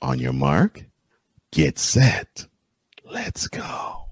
On your mark, get set. Let's go.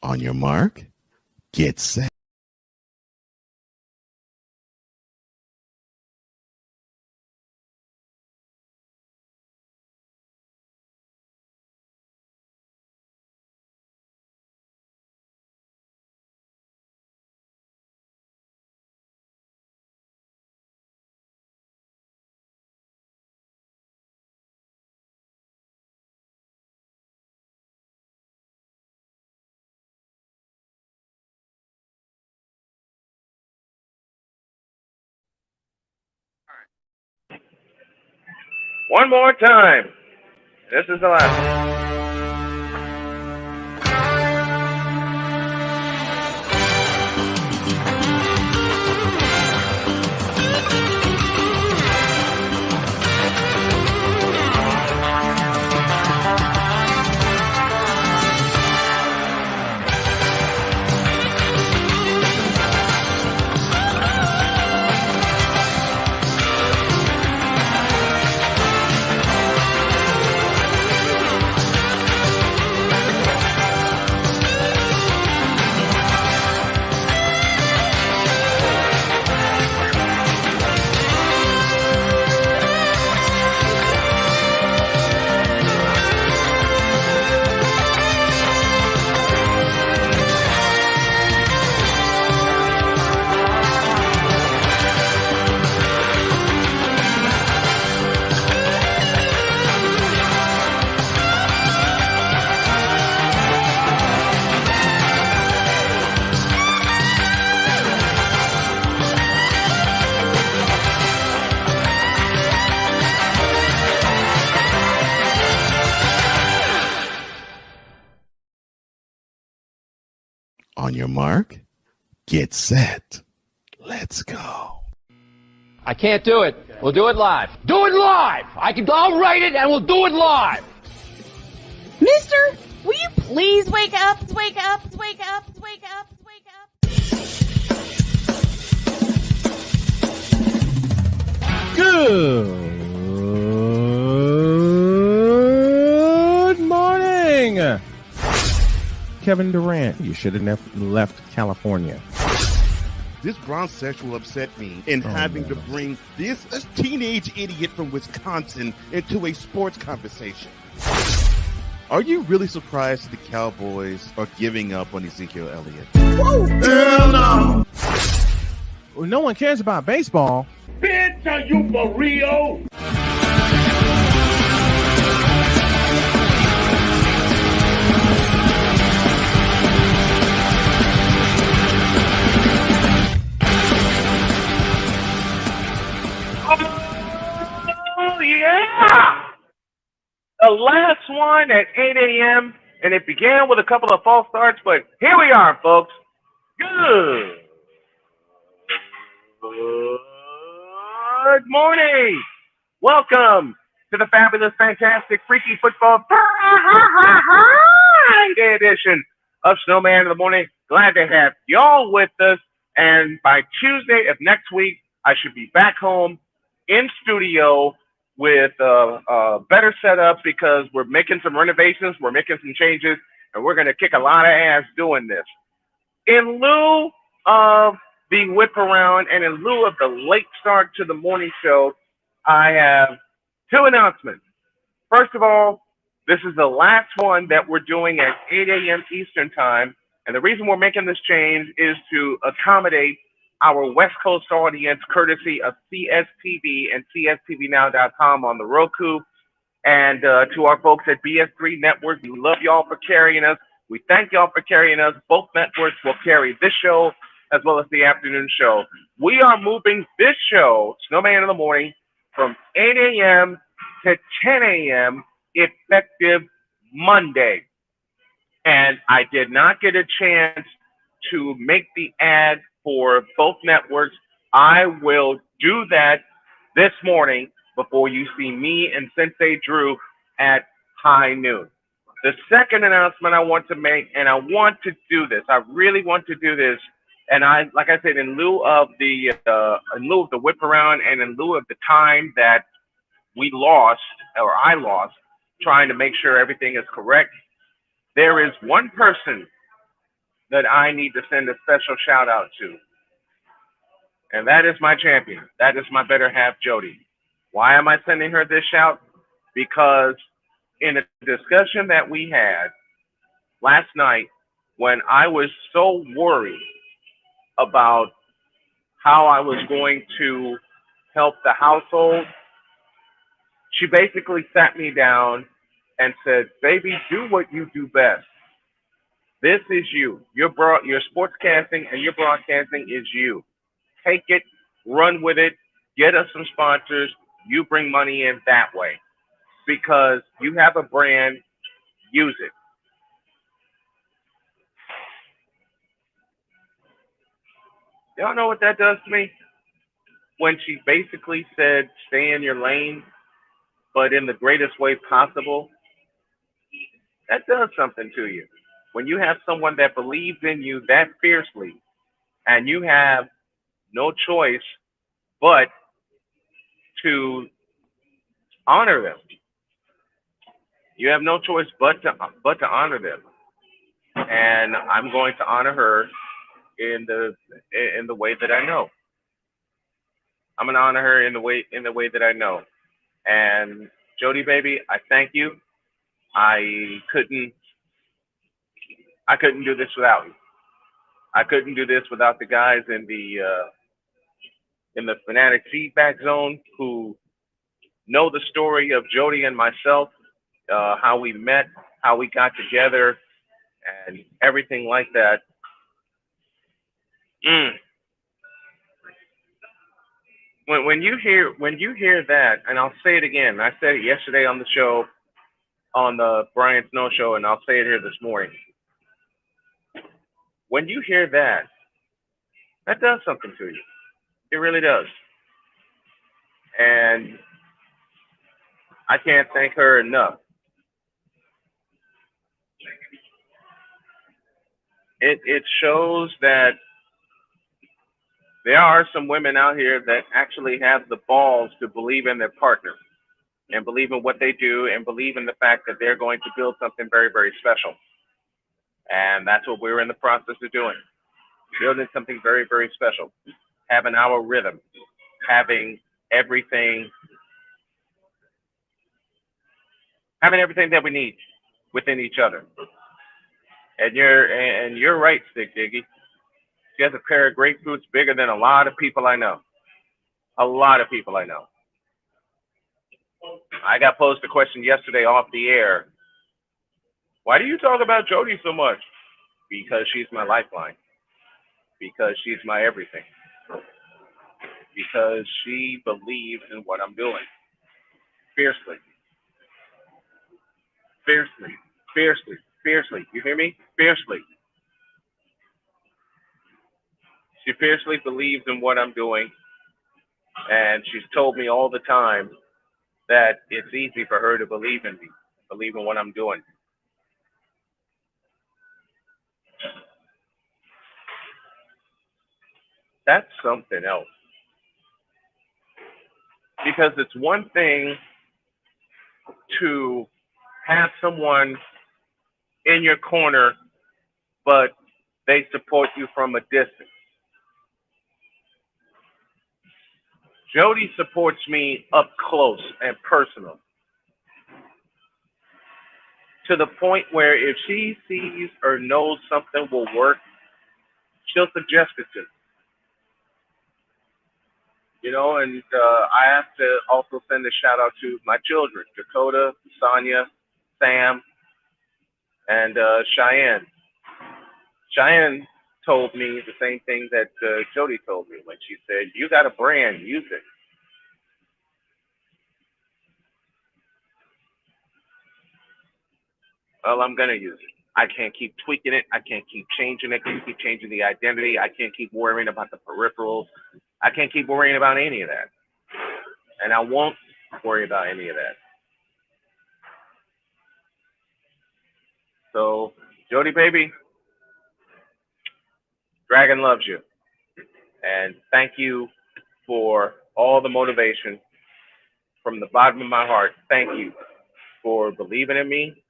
On your mark, get set. One more time. This is the last one. On your mark, get set. Let's go. I can't do it. We'll do it live. Do it live! I'll write it and we'll do it live! Mister, will you please wake up, wake up, wake up, wake up, wake up? Good morning, Kevin Durant. You should have left California. This brownsexual upset me in having to bring this teenage idiot from Wisconsin into a sports conversation. Are you really surprised the Cowboys are giving up on Ezekiel Elliott? Hell no! Well, no one cares about baseball. Bitch, are you for real? Oh, yeah! The last one at 8 a.m., and it began with a couple of false starts, but here we are, folks. Good morning. Welcome to the fabulous, fantastic, freaky football Friday edition of Snowman in the Morning. Glad to have y'all with us. And by Tuesday of next week, I should be back home in studio with a better setup because we're making some renovations, we're making some changes, and we're going to kick a lot of ass doing this. In lieu of the whip around and in lieu of the late start to the morning show, I have two announcements. First of all, this is the last one that we're doing at 8 a.m. Eastern Time. And the reason we're making this change is to accommodate our West Coast audience, courtesy of CSTV and CSTVNow.com on the Roku. And to our folks at BS3 Network, we love y'all for carrying us. We thank y'all for carrying us. Both networks will carry this show as well as the afternoon show. We are moving this show, Snowman in the Morning, from 8 a.m. to 10 a.m. effective Monday. And I did not get a chance to make the ad for both networks. I will do that this morning before you see me and Sensei Drew at high noon. The second announcement I want to make, and I want to do this, I really want to do this, and like I said, in lieu of the whip around and in lieu of the time that we lost, or I lost, trying to make sure everything is correct, there is one person that I need to send a special shout out to. And that is my champion. That is my better half, Jody. Why am I sending her this shout? Because in a discussion that we had last night, when I was so worried about how I was going to help the household, she basically sat me down and said, "Baby, do what you do best. This is you. Your sportscasting and your broadcasting is you. Take it, run with it, get us some sponsors. You bring money in that way because you have a brand. Use it." Y'all know what that does to me? When she basically said, "Stay in your lane, but in the greatest way possible," that does something to you. When you have someone that believes in you that fiercely and you have no choice but to honor them. You have no choice but to honor them. And I'm going to honor her in the way that I know. I'm going to honor her in the way that I know. And Jody, baby, I thank you. I couldn't do this without you. I couldn't do this without the guys in the Fanatic Feedback Zone who know the story of Jody and myself, how we met, how we got together, and everything like that. When you hear that, and I'll say it again. I said it yesterday on the show, on the Brian Snow show, and I'll say it here this morning. When you hear that, that does something to you. It really does. And I can't thank her enough. It shows that there are some women out here that actually have the balls to believe in their partner and believe in what they do and believe in the fact that they're going to build something very, very special. And that's what we're in the process of doing. Building something very, very special. Having our rhythm. Having everything that we need within each other. And you're right, Stick Diggy. She has a pair of grapefruits bigger than a lot of people I know. A lot of people I know. I got posed a question yesterday off the air. Why do you talk about Jody so much? Because she's my lifeline. Because she's my everything. Because she believes in what I'm doing. Fiercely. Fiercely. Fiercely. Fiercely. You hear me? Fiercely. She fiercely believes in what I'm doing. And she's told me all the time that it's easy for her to believe in me, believe in what I'm doing. That's something else. Because it's one thing to have someone in your corner, but they support you from a distance. Jody supports me up close and personal. To the point where if she sees or knows something will work, she'll suggest it to me. You know, and I have to also send a shout out to my children, Dakota, Sonia, Sam, and Cheyenne. Cheyenne told me the same thing that Jody told me when she said, "You got a brand, use it." Well, I'm going to use it. I can't keep tweaking it. I can't keep changing it. I can't keep changing the identity. I can't keep worrying about the peripherals. I can't keep worrying about any of that. And I won't worry about any of that. So, Jody, baby, Dragon loves you. And thank you for all the motivation from the bottom of my heart. Thank you for believing in me.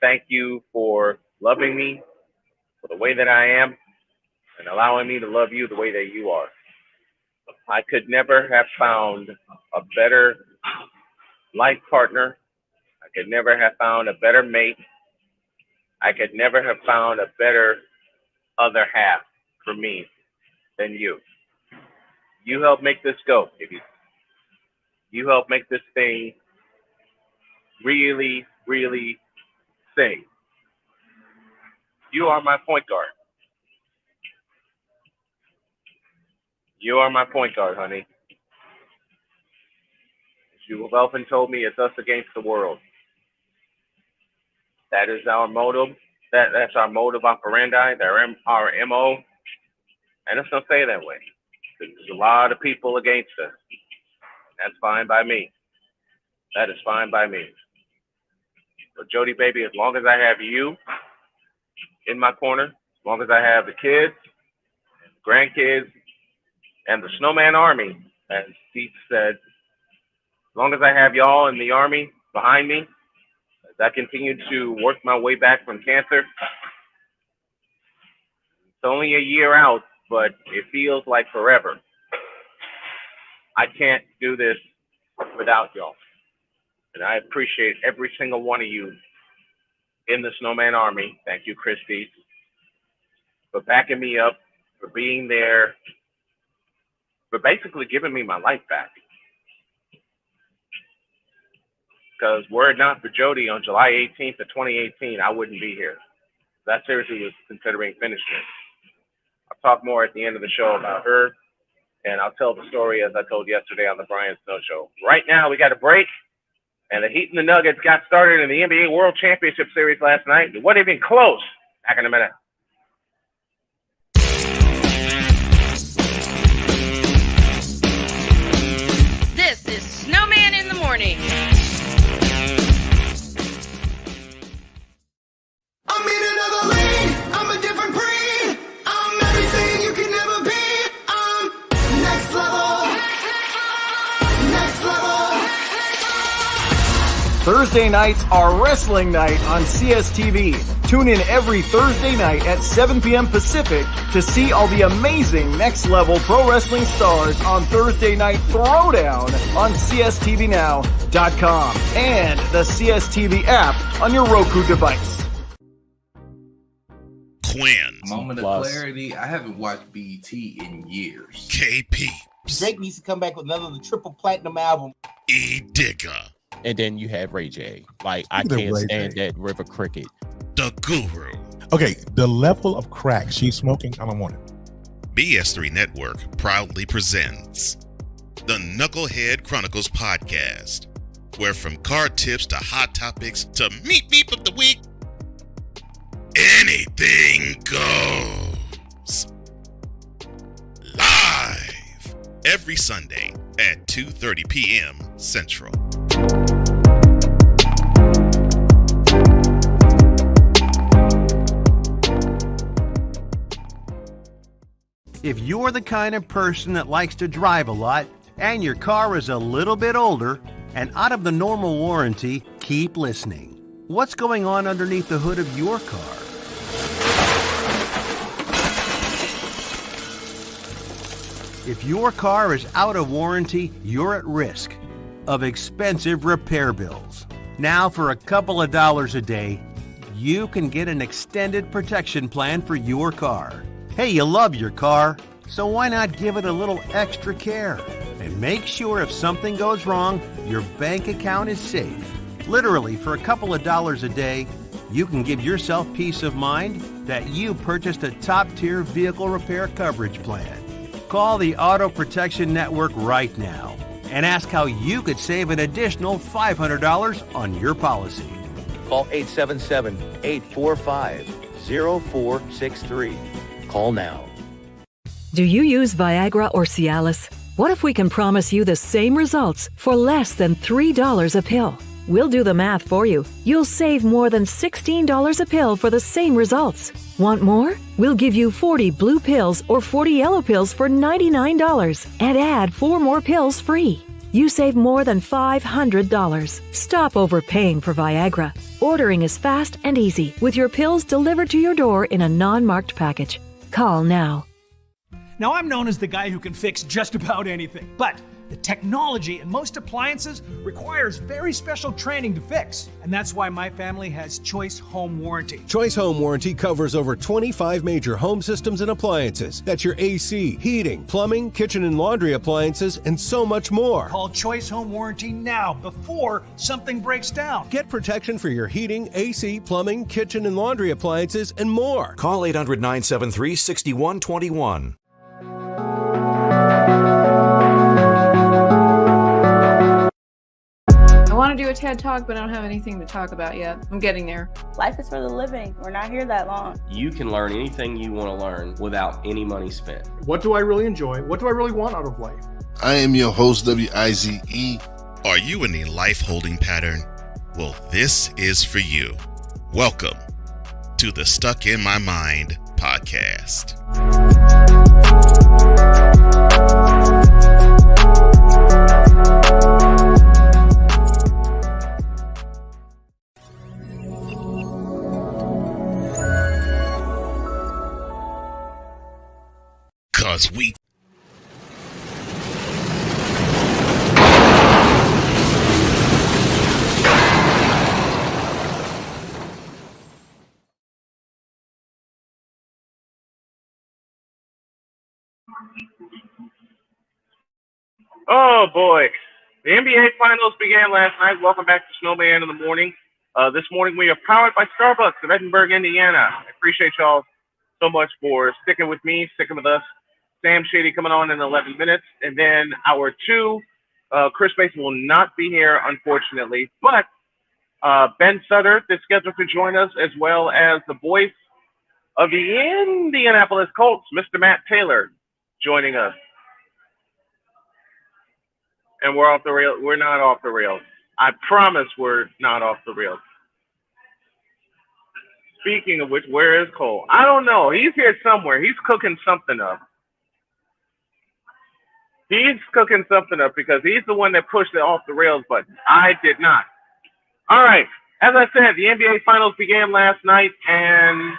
Thank you for loving me. for the way that I am and allowing me to love you the way that you are. I could never have found a better life partner. I could never have found a better mate. I could never have found a better other half for me than you. You help make this go, baby. You help make this thing really, really sing. You are my point guard. You are my point guard, honey. As you have often told me, it's us against the world. That is our motive. That's our modus operandi, our MO. And it's going to stay that way. There's a lot of people against us. That's fine by me. That is fine by me. But Jody, baby, as long as I have you in my corner, as long as I have the kids, grandkids, and the Snowman Army, as Steve said, as long as I have y'all in the Army behind me, as I continue to work my way back from cancer, it's only a year out, but it feels like forever. I can't do this without y'all. And I appreciate every single one of you in the Snowman Army. Thank you, Christy, for backing me up, for being there, for basically giving me my life back. Because were it not for Jody on July 18th of 2018, I wouldn't be here. That seriously was considering finishing it. I'll talk more at the end of the show about her, and I'll tell the story as I told yesterday on the Brian Snow Show. Right now, we got a break, and the Heat and the Nuggets got started in the NBA World Championship Series last night. It wasn't even close. Back in a minute. This is Snowman in the Morning. I'm in another lane, I'm a different breed. I'm everything you can never be. I'm next level. Next level. Thursday nights are wrestling night on CSTV. Tune in every Thursday night at 7 p.m. Pacific to see all the amazing Next Level Pro Wrestling stars on Thursday Night Throwdown on CSTVNow.com and the CSTV app on your Roku device. Quinn. Moment of clarity. I haven't watched BET in years. KP. Drake needs to come back with another triple platinum album. E Digger. And then you have Ray J. Like, I can't stand that River Cricket. The Guru. Okay, the level of crack she's smoking, I don't want it. BS3 Network proudly presents the Knucklehead Chronicles podcast, where from card tips to hot topics to meat beef of the week, anything goes. Live every Sunday at 2:30 p.m. Central. If you're the kind of person that likes to drive a lot and your car is a little bit older and out of the normal warranty, keep listening. What's going on underneath the hood of your car? If your car is out of warranty, you're at risk of expensive repair bills. Now, for a couple of dollars a day, you can get an extended protection plan for your car. Hey, you love your car, so why not give it a little extra care? And make sure if something goes wrong, your bank account is safe. Literally, for a couple of dollars a day, you can give yourself peace of mind that you purchased a top-tier vehicle repair coverage plan. Call the Auto Protection Network right now and ask how you could save an additional $500 on your policy. Call 877-845-0463. Call now. Do you use Viagra or Cialis? What if we can promise you the same results for less than $3 a pill? We'll do the math for you. You'll save more than $16 a pill for the same results. Want more? We'll give you 40 blue pills or 40 yellow pills for $99 and add 4 more pills free. you save more than $500. Stop overpaying for Viagra. Ordering is fast and easy with your pills delivered to your door in a non-marked package. Call now. Now, I'm known as the guy who can fix just about anything, but the technology in most appliances requires very special training to fix. And that's why my family has Choice Home Warranty. Choice Home Warranty covers over 25 major home systems and appliances. That's your AC, heating, plumbing, kitchen and laundry appliances, and so much more. Call Choice Home Warranty now before something breaks down. Get protection for your heating, AC, plumbing, kitchen and laundry appliances, and more. Call 800-973-6121. I want to do a TED Talk, but I don't have anything to talk about yet. I'm getting there. Life is for the living. We're not here that long. You can learn anything you want to learn without any money spent. What do I really enjoy? What do I really want out of life? I am your host, W-I-Z-E. Are you in a life holding pattern? Well, this is for you. Welcome to the Stuck in My Mind podcast. Cause we Oh boy, the NBA Finals began last night. Welcome back to Snowman in the morning. This morning we are powered by Starbucks of Edinburgh, Indiana. I appreciate y'all so much for sticking with me, sticking with us. Sam Shady coming on in 11 minutes, and then our two, Chris Mason will not be here, unfortunately, but Ben Sutter is scheduled to join us, as well as the voice of the Indianapolis Colts, Mr. Matt Taylor, joining us. And we're off the rails. We're not off the rails. I promise we're not off the rails. Speaking of which, where is Cole? I don't know. He's here somewhere. He's cooking something up. He's cooking something up because he's the one that pushed the off the rails button. I did not. All right. As I said, the NBA Finals began last night, and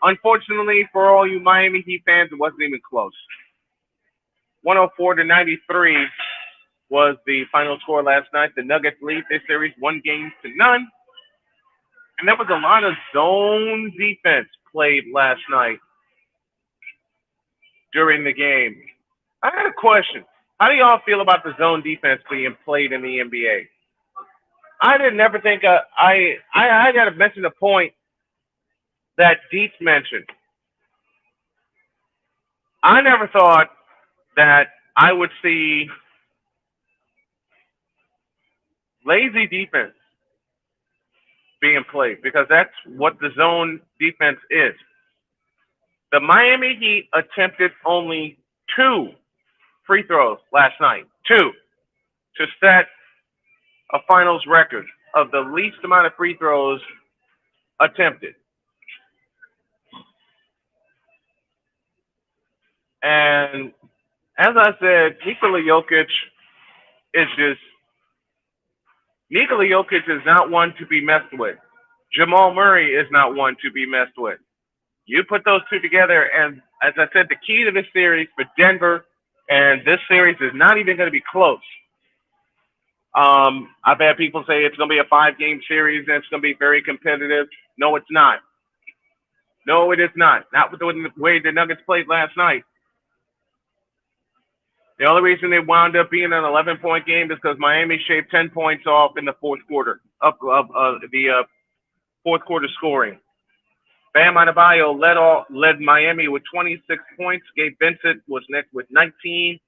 unfortunately for all you Miami Heat fans, it wasn't even close. 104-93 was the final score last night. The Nuggets lead this series 1-0. And there was a lot of zone defense played last night during the game. I had a question. How do y'all feel about the zone defense being played in the NBA? I didn't ever think I got to mention a point that Dietz mentioned. I never thought that I would see lazy defense being played, because that's what the zone defense is. The Miami Heat attempted only 2 free throws last night, 2, to set a finals record of the least amount of free throws attempted. And as I said, Nikola Jokic is not one to be messed with. Jamal Murray is not one to be messed with. You put those two together, and as I said, the key to this series for Denver, and this series is not even going to be close. I've had people say it's going to be a 5-game series and it's going to be very competitive. No, it's not. No, it is not. Not with the way the Nuggets played last night. The only reason they wound up being an 11-point game is because Miami shaved 10 points off in the fourth quarter of the fourth quarter scoring. Bam Adebayo led Miami with 26 points. Gabe Vincent was next with 19.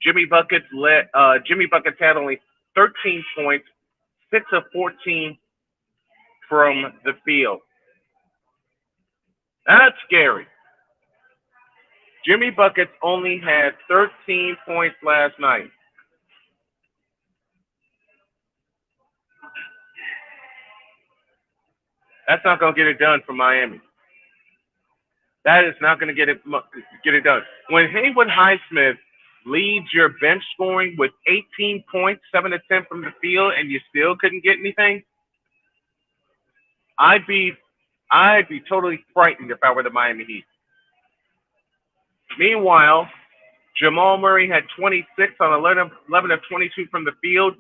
Jimmy Buckets had only 13 points, 6 of 14 from the field. That's scary. Jimmy Buckets only had 13 points last night. That's not going to get it done for Miami. That is not going to get it done. When Haywood Highsmith leads your bench scoring with 18 points, 7 of 10 from the field, and you still couldn't get anything, I'd be totally frightened if I were the Miami Heat. Meanwhile, Jamal Murray had 26 on 11 of 22 from the field.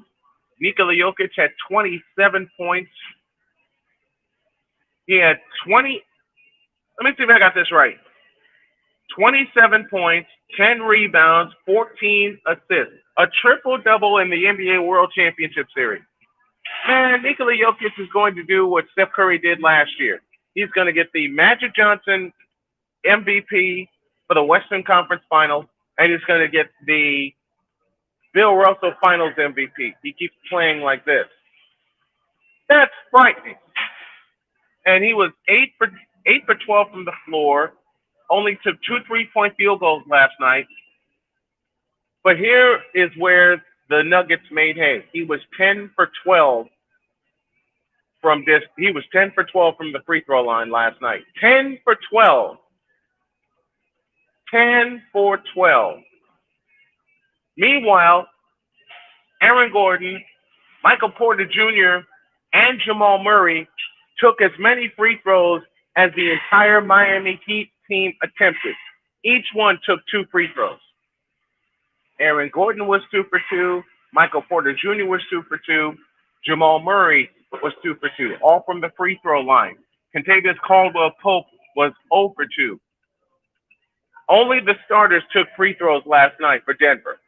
Nikola Jokic had 27 points. He had 20. Let me see if I got this right. 27 points, 10 rebounds, 14 assists. A triple-double in the NBA World Championship Series. Man, Nikola Jokic is going to do what Steph Curry did last year. He's going to get the Magic Johnson MVP for the Western Conference Finals, and he's going to get the Bill Russell Finals MVP. He keeps playing like this. That's frightening. And he was 8 for 12 from the floor, only took 2 3-point field goals last night. But here is where the Nuggets made hay. He was 10 for 12 from this. He was 10 for 12 from the free throw line last night. 10 for 12. 10 for 12. Meanwhile, Aaron Gordon, Michael Porter Jr., and Jamal Murray took as many free throws as the entire Miami Heat team attempted. Each one took 2 free throws. Aaron Gordon was 2 for 2. Michael Porter Jr. was 2 for 2. Jamal Murray was 2 for 2, all from the free throw line. Kentavious Caldwell-Pope was 0 for 2. Only the starters took free throws last night for Denver.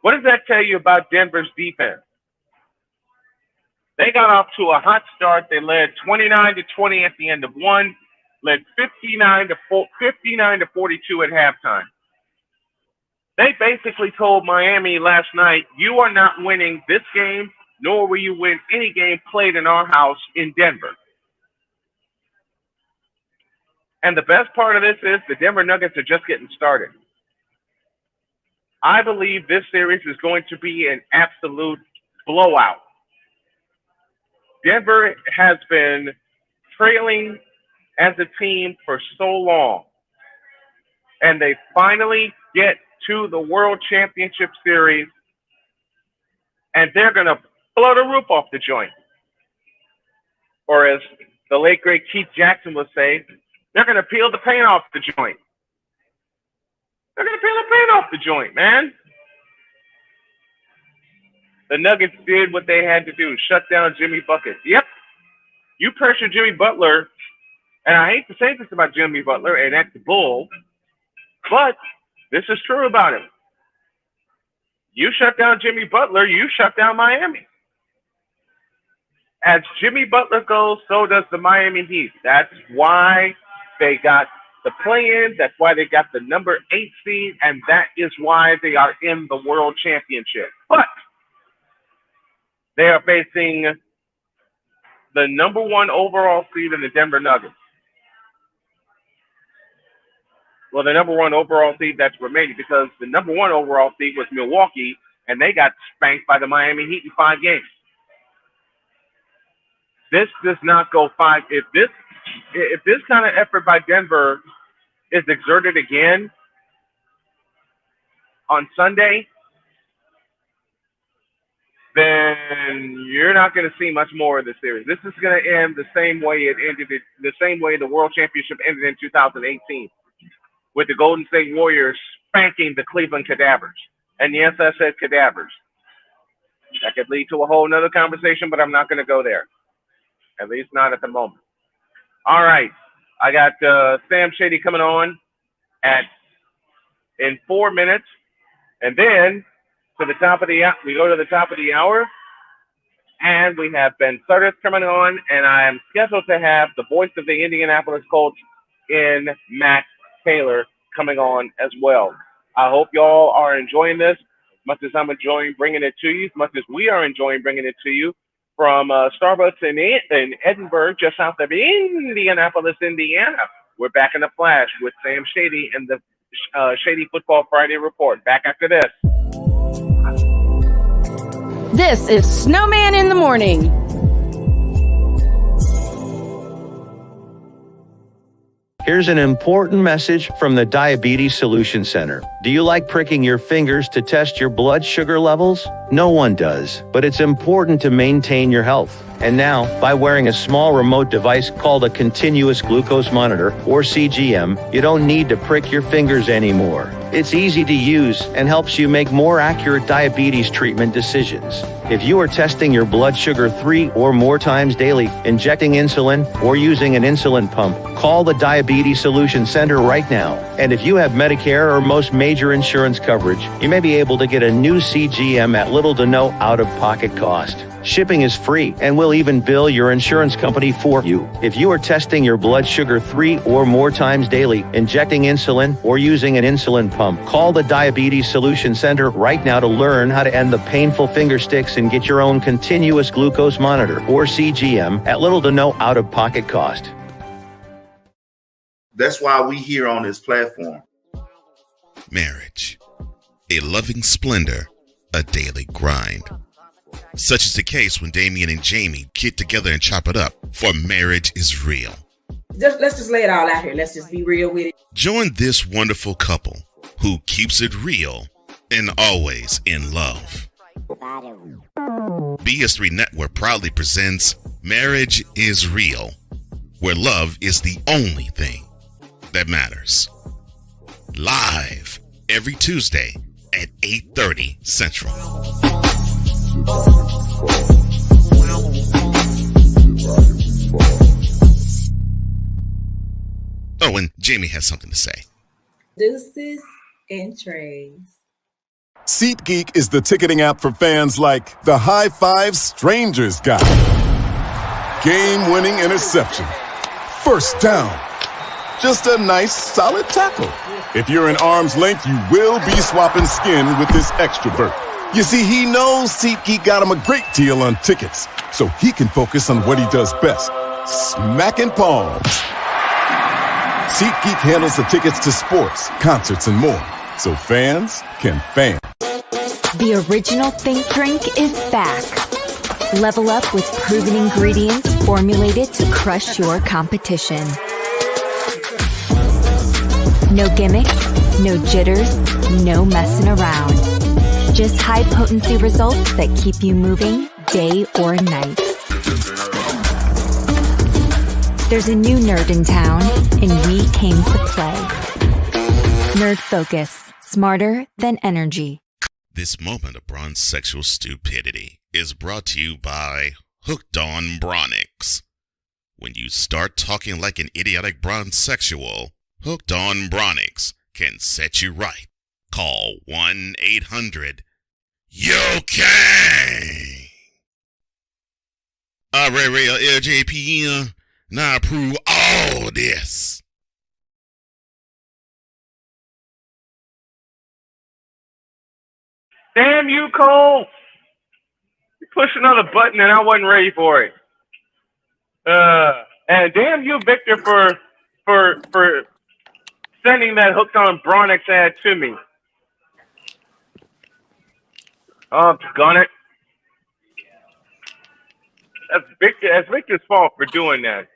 What does that tell you about Denver's defense? They got off to a hot start. They led 29-20 at the end of one, led 59-42 at halftime. They basically told Miami last night, you are not winning this game, nor will you win any game played in our house in Denver. And the best part of this is the Denver Nuggets are just getting started. I believe this series is going to be an absolute blowout. Denver has been trailing as a team for so long, and they finally get to the World Championship Series, and they're going to blow the roof off the joint. Or as the late, great Keith Jackson would say, they're going to peel the paint off the joint. They're going to peel the paint off the joint, man. The Nuggets did what they had to do, shut down Jimmy Bucket. Yep, you pressure Jimmy Butler, and I hate to say this about Jimmy Butler, and that's the bull, but this is true about him. You shut down Jimmy Butler, you shut down Miami. As Jimmy Butler goes, so does the Miami Heat. That's why they got the play-in. That's why they got the number 8 seed, and that is why they are in the World Championship. But they are facing the number 1 overall seed in the Denver Nuggets. Well, the number 1 overall seed that's remaining, because the number 1 overall seed was Milwaukee, and they got spanked by the Miami Heat in 5 games. This does not go 5. If this kind of effort by Denver is exerted again on Sunday, then you're not going to see much more of the series. This is going to end the same way it ended, the same way the World Championship ended in 2018, with the Golden State Warriors spanking the Cleveland Cadavers. And yes, I said cadavers. That could lead to a whole nother conversation, but I'm not going to go there. At least not at the moment. All right. I got Sam Shady coming on in 4 minutes. And then we go to the top of the hour, and we have Ben Suttis coming on, and I am scheduled to have the voice of the Indianapolis Colts in Matt Taylor coming on as well. I hope y'all are enjoying this as much as I'm enjoying bringing it to you, as much as we are enjoying bringing it to you from Starbucks in Edinburgh, just south of Indianapolis, Indiana. We're back in the flash with Sam Shady and the Shady Football Friday Report. Back after this. This is Snowman in the Morning. Here's an important message from the Diabetes Solution Center. Do you like pricking your fingers to test your blood sugar levels? No one does, but it's important to maintain your health. And now, by wearing a small remote device called a continuous glucose monitor, or CGM, you don't need to prick your fingers anymore. It's easy to use and helps you make more accurate diabetes treatment decisions. If you are testing your blood sugar 3 or more times daily, injecting insulin, or using an insulin pump, call the Diabetes Solution Center right now. And if you have Medicare or most major insurance coverage, you may be able to get a new CGM at little to no out-of-pocket cost. Shipping is free, and we'll even bill your insurance company for you. If you are testing your blood sugar 3 or more times daily, injecting insulin, or using an insulin pump, call the Diabetes Solution Center right now to learn how to end the painful finger sticks and get your own continuous glucose monitor, or CGM, at little to no out-of-pocket cost. That's why we here on this platform. Marriage, a loving splendor, a daily grind. Such is the case when Damien and Jamie get together and chop it up, for marriage is real. Let's just lay it all out here. Let's just be real with it. Join this wonderful couple who keeps it real and always in love. BS3 Network proudly presents Marriage is Real, where love is the only thing that matters. Live every Tuesday at 8:30 Central. Oh, and Jamie has something to say. Deuces and trays. SeatGeek is the ticketing app for fans like the high five strangers got, game-winning interception, first down, just a nice solid tackle. If you're in arm's length, you will be swapping skin with this extrovert. You see, he knows SeatGeek got him a great deal on tickets, so he can focus on what he does best, smacking palms. SeatGeek handles the tickets to sports, concerts, and more, so fans can fan. The original Think Drink is back. Level up with proven ingredients formulated to crush your competition. No gimmicks, no jitters, no messing around. Just high-potency results that keep you moving day or night. There's a new nerd in town, and we came to play. Nerd Focus. Smarter than energy. This moment of bronze sexual stupidity is brought to you by Hooked on Bronix. When you start talking like an idiotic bronze sexual, Hooked on Bronix can set you right. Call 1-800-YOKAY. Real LJPN. Now approve all this. Damn you, Cole! You pushed another button and I wasn't ready for it. And damn you, Victor, for sending that Hooked on Bronix ad to me. Oh, gun it. That's Victor's fault for doing that.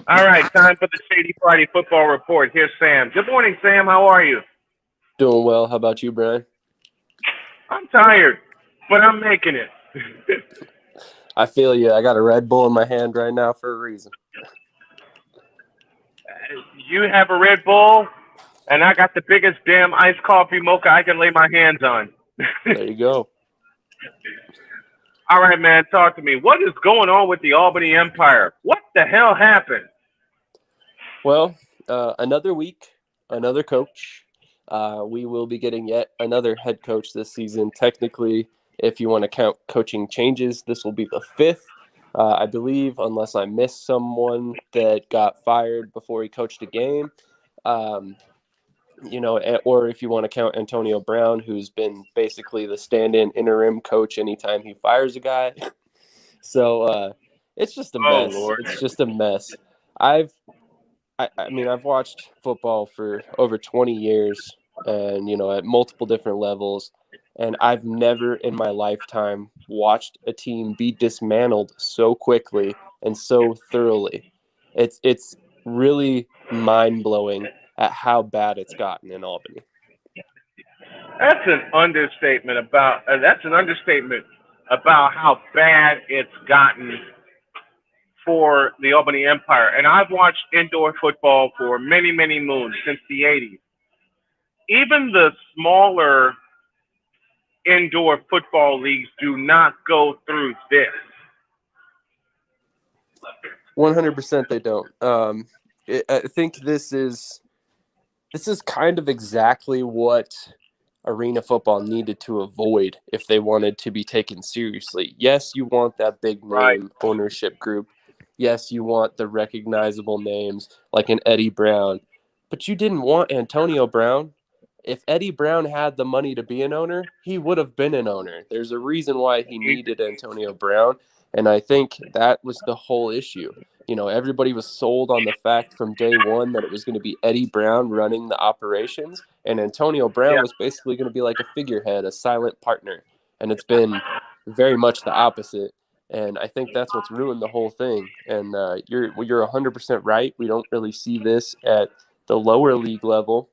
All right, time for the Shady Friday Football Report. Here's Sam. Good morning, Sam. How are you? Doing well. How about you, Brian? I'm tired, but I'm making it. I feel you. I got a Red Bull in my hand right now for a reason. You have a Red Bull, and I got the biggest damn iced coffee mocha I can lay my hands on. There you go. All right, man, talk to me. What is going on with the Albany Empire? What the hell happened? Well, another week, another coach. We will be getting yet another head coach this season. Technically, if you want to count coaching changes, this will be the 5th. I believe, unless I missed someone that got fired before he coached a game. Or if you want to count Antonio Brown, who's been basically the stand-in interim coach anytime he fires a guy. So it's just a mess. Lord. It's just a mess. I've watched football for over 20 years and, at multiple different levels. And I've never in my lifetime watched a team be dismantled so quickly and so thoroughly. It's really mind-blowing at how bad it's gotten in Albany. That's an understatement about how bad it's gotten for the Albany Empire. And I've watched indoor football for many, many moons since the 80s. Even the smaller indoor football leagues do not go through this. 100% they don't. I think this is kind of exactly what arena football needed to avoid if they wanted to be taken seriously. Yes, you want that big name ownership group. Yes, you want the recognizable names like an Eddie Brown, but you didn't want Antonio Brown. If Eddie Brown had the money to be an owner, he would have been an owner. There's a reason why he needed Antonio Brown, and I think that was the whole issue. You know, everybody was sold on the fact from day one that it was going to be Eddie Brown running the operations, and Antonio Brown was basically going to be like a figurehead, a silent partner. And it's been very much the opposite. And I think that's what's ruined the whole thing. And you're 100% right. We don't really see this at the lower league level.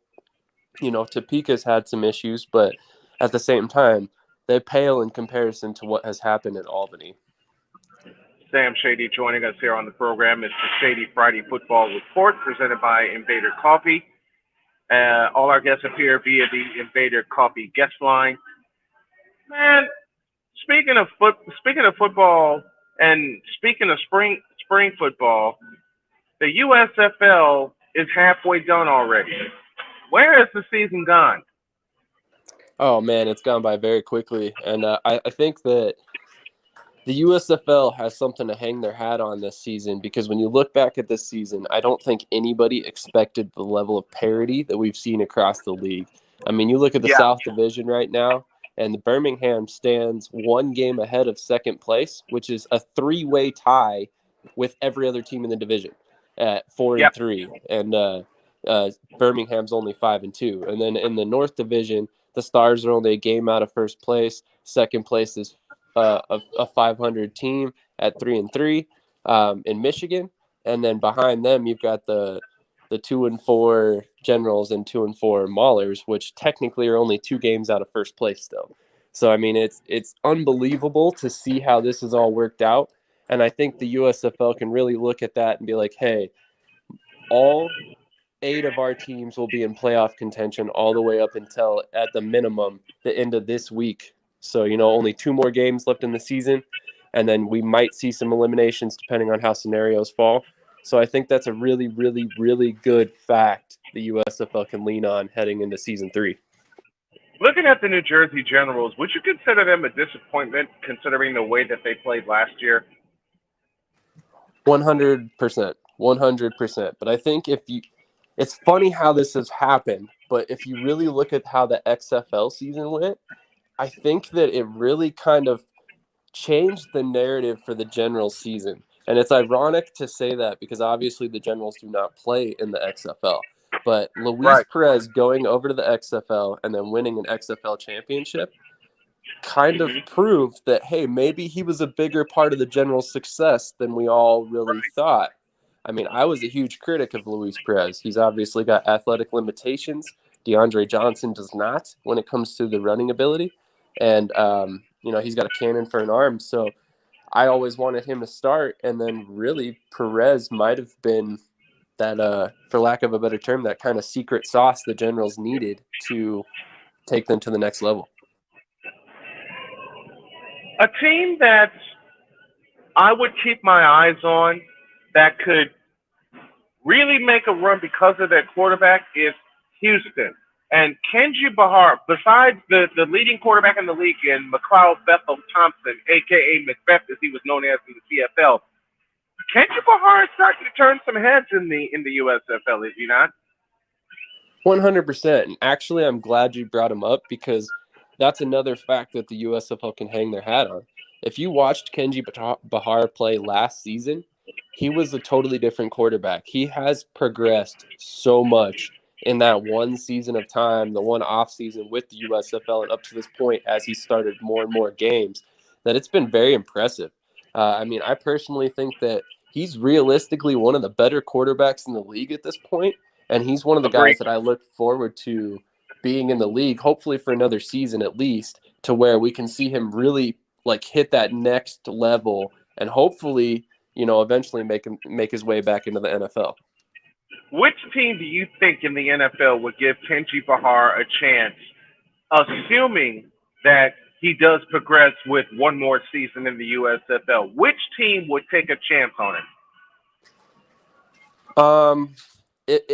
You know, Topeka's had some issues, but at the same time, they pale in comparison to what has happened at Albany. Sam Shady joining us here on the program. It's the Shady Friday Football Report presented by Invader Coffee. All our guests appear via the Invader Coffee guest line. Man, speaking of football and speaking of spring football, the USFL is halfway done already. Where has the season gone? Oh man, it's gone by very quickly, and I think that the USFL has something to hang their hat on this season, because when you look back at this season, I don't think anybody expected the level of parity that we've seen across the league. I mean, you look at the South Division right now, and the Birmingham stands one game ahead of second place, which is a three-way tie with every other team in the division at 4-3, and Birmingham's only 5-2. And then in the North Division, the Stars are only a game out of first place. Second place is a 500 team at 3-3 in Michigan, and then behind them you've got the 2-4 Generals and 2-4 Maulers, which technically are only 2 games out of first place still. So I mean, it's unbelievable to see how this has all worked out, and I think the USFL can really look at that and be like, hey, all 8 of our teams will be in playoff contention all the way up until, at the minimum, the end of this week. So, you know, only 2 more games left in the season, and then we might see some eliminations depending on how scenarios fall. So I think that's a really, really, really good fact the USFL can lean on heading into season 3. Looking at the New Jersey Generals, would you consider them a disappointment considering the way that they played last year? 100%. 100%. But I think it's funny how this has happened, but if you really look at how the XFL season went, I think that it really kind of changed the narrative for the Generals season. And it's ironic to say that because obviously the Generals do not play in the XFL. But Luis Perez going over to the XFL and then winning an XFL championship kind of proved that, hey, maybe he was a bigger part of the Generals' success than we all really thought. I mean, I was a huge critic of Luis Perez. He's obviously got athletic limitations. DeAndre Johnson does not when it comes to the running ability. And, you know, he's got a cannon for an arm. So I always wanted him to start. And then really Perez might have been that, for lack of a better term, that kind of secret sauce the Generals needed to take them to the next level. A team that I would keep my eyes on that could really make a run because of their quarterback is Houston. And Kenji Bahar, besides the leading quarterback in the league in McLeod Bethel Thompson, a.k.a. Macbeth, as he was known as in the CFL, Kenji Bahar is starting to turn some heads in the USFL, is he not? 100%. And actually, I'm glad you brought him up because that's another fact that the USFL can hang their hat on. If you watched Kenji Bahar play last season, he was a totally different quarterback. He has progressed so much in that one season of time, the one off season with the USFL, and up to this point as he started more and more games, that it's been very impressive. I mean, I personally think that he's realistically one of the better quarterbacks in the league at this point, and he's one of the Agreed. guys that I look forward to being in the league, hopefully for another season at least, to where we can see him really like hit that next level and hopefully, eventually make his way back into the NFL. Which team do you think in the NFL would give Kenji Bahar a chance, assuming that he does progress with one more season in the USFL? Which team would take a chance on him?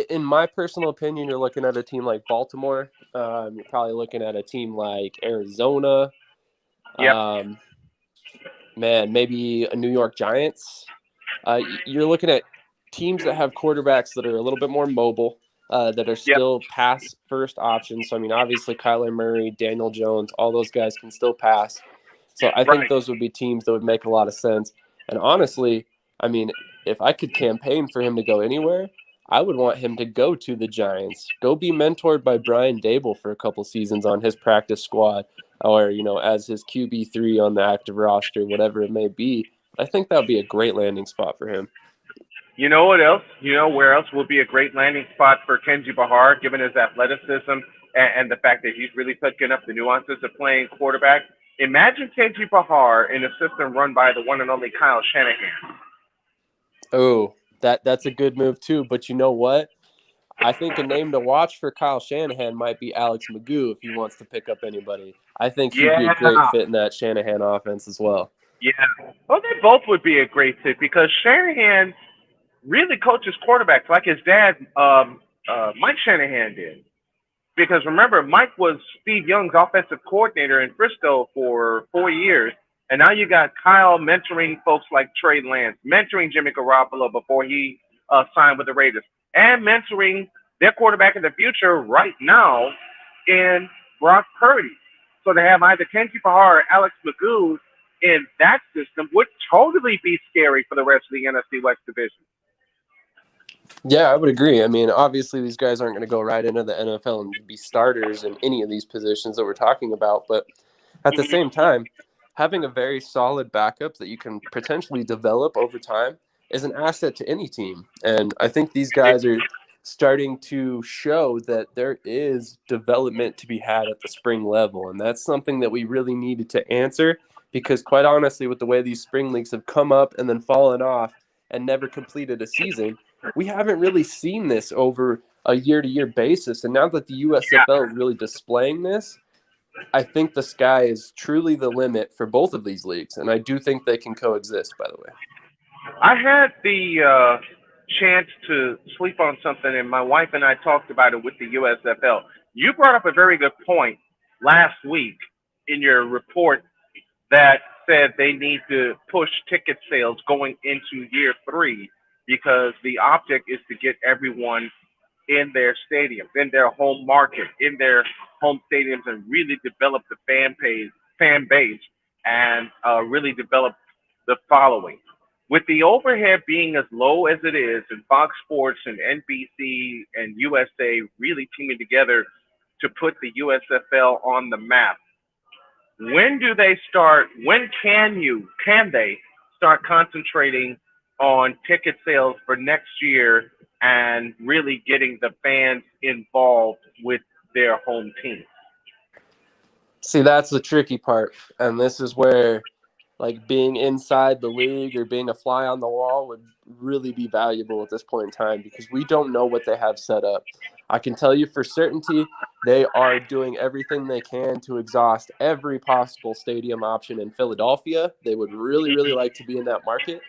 In my personal opinion, you're looking at a team like Baltimore. You're probably looking at a team like Arizona. Yep. Maybe a New York Giants. You're looking at teams that have quarterbacks that are a little bit more mobile, that are still pass first options. So, I mean, obviously Kyler Murray, Daniel Jones, all those guys can still pass. So I think those would be teams that would make a lot of sense. And honestly, I mean, if I could campaign for him to go anywhere, I would want him to go to the Giants, go be mentored by Brian Dable for a couple seasons on his practice squad, or, as his QB3 on the active roster, whatever it may be. I think that would be a great landing spot for him. You know what else? You know where else will be a great landing spot for Kenji Bahar, given his athleticism and the fact that he's really picking up the nuances of playing quarterback? Imagine Kenji Bahar in a system run by the one and only Kyle Shanahan. Oh, that's a good move too. But you know what? I think a name to watch for Kyle Shanahan might be Alex Magoo if he wants to pick up anybody. I think he'd be a great fit in that Shanahan offense as well. Yeah. Well, they both would be a great fit because Shanahan really coaches quarterbacks like his dad, Mike Shanahan, did. Because remember, Mike was Steve Young's offensive coordinator in Frisco for 4 years. And now you got Kyle mentoring folks like Trey Lance, mentoring Jimmy Garoppolo before he signed with the Raiders, and mentoring their quarterback in the future right now in Brock Purdy. So to have either Kenji Bahar or Alex Magoo in that system would totally be scary for the rest of the NFC West division. Yeah, I would agree. I mean, obviously these guys aren't going to go right into the NFL and be starters in any of these positions that we're talking about. But at the same time, having a very solid backup that you can potentially develop over time is an asset to any team. And I think these guys are starting to show that there is development to be had at the spring level. And that's something that we really needed to answer because, quite honestly, with the way these spring leagues have come up and then fallen off and never completed a season, we haven't really seen this over a year-to-year basis. And now that the USFL is really displaying this, I think the sky is truly the limit for both of these leagues. And I do think they can coexist, by the way. I had the chance to sleep on something, and my wife and I talked about it with the USFL. You brought up a very good point last week in your report that said they need to push ticket sales going into year 3 because the object is to get everyone in their stadiums, in their home market, in their home stadiums, and really develop the fan base, and really develop the following. With the overhead being as low as it is, and Fox Sports and NBC and USA really teaming together to put the USFL on the map, when can they start concentrating on ticket sales for next year and really getting the fans involved with their home team? See, that's the tricky part. And this is where, like, being inside the league or being a fly on the wall would really be valuable at this point in time because we don't know what they have set up. I can tell you for certainty they are doing everything they can to exhaust every possible stadium option in Philadelphia. They would really, really like to be in that market.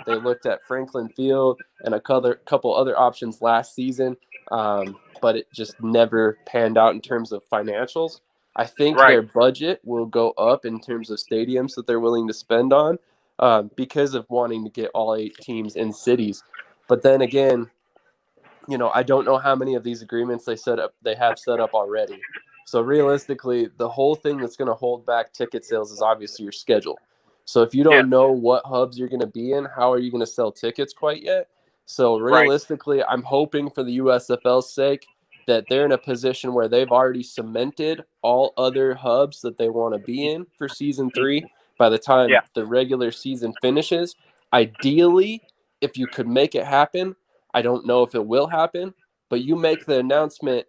They looked at Franklin Field and a couple other options last season, but it just never panned out in terms of financials. I think their budget will go up in terms of stadiums that they're willing to spend on because of wanting to get all 8 teams in cities. But then again, I don't know how many of these agreements they have set up already. So realistically, the whole thing that's going to hold back ticket sales is obviously your schedule. So if you don't know what hubs you're going to be in, how are you going to sell tickets quite yet? So realistically, I'm hoping for the USFL's sake that they're in a position where they've already cemented all other hubs that they want to be in for season 3 by the time the regular season finishes. Ideally, if you could make it happen, I don't know if it will happen, but you make the announcement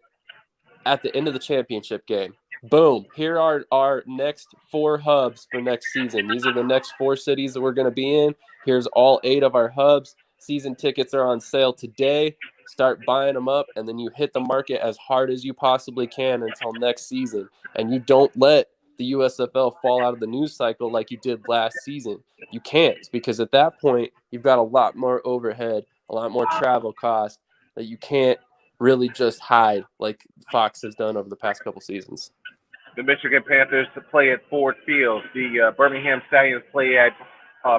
at the end of the championship game. Boom, here are our next 4 hubs for next season. These are the next 4 cities that we're going to be in. Here's all 8 of our hubs. Season tickets are on sale today. Start buying them up, and then you hit the market as hard as you possibly can until next season. And you don't let the USFL fall out of the news cycle like you did last season. You can't, because at that point, you've got a lot more overhead, a lot more travel costs that you can't really just hide like Fox has done over the past couple seasons. The Michigan Panthers to play at Ford Field. The Birmingham Stallions play at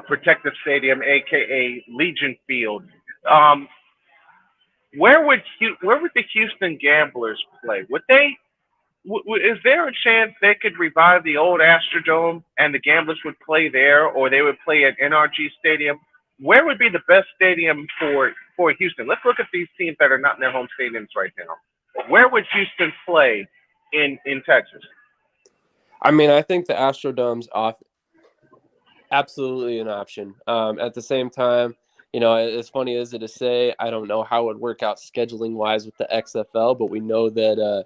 Protective Stadium, aka Legion Field. Where would the Houston Gamblers play? Would they? Is there a chance they could revive the old Astrodome and the Gamblers would play there, or they would play at NRG Stadium? Where would be the best stadium for Houston? Let's look at these teams that are not in their home stadiums right now. Where would Houston play in Texas? I mean, I think the Astrodome's absolutely an option. At the same time, as funny as it is to say, I don't know how it would work out scheduling wise with the XFL, but we know that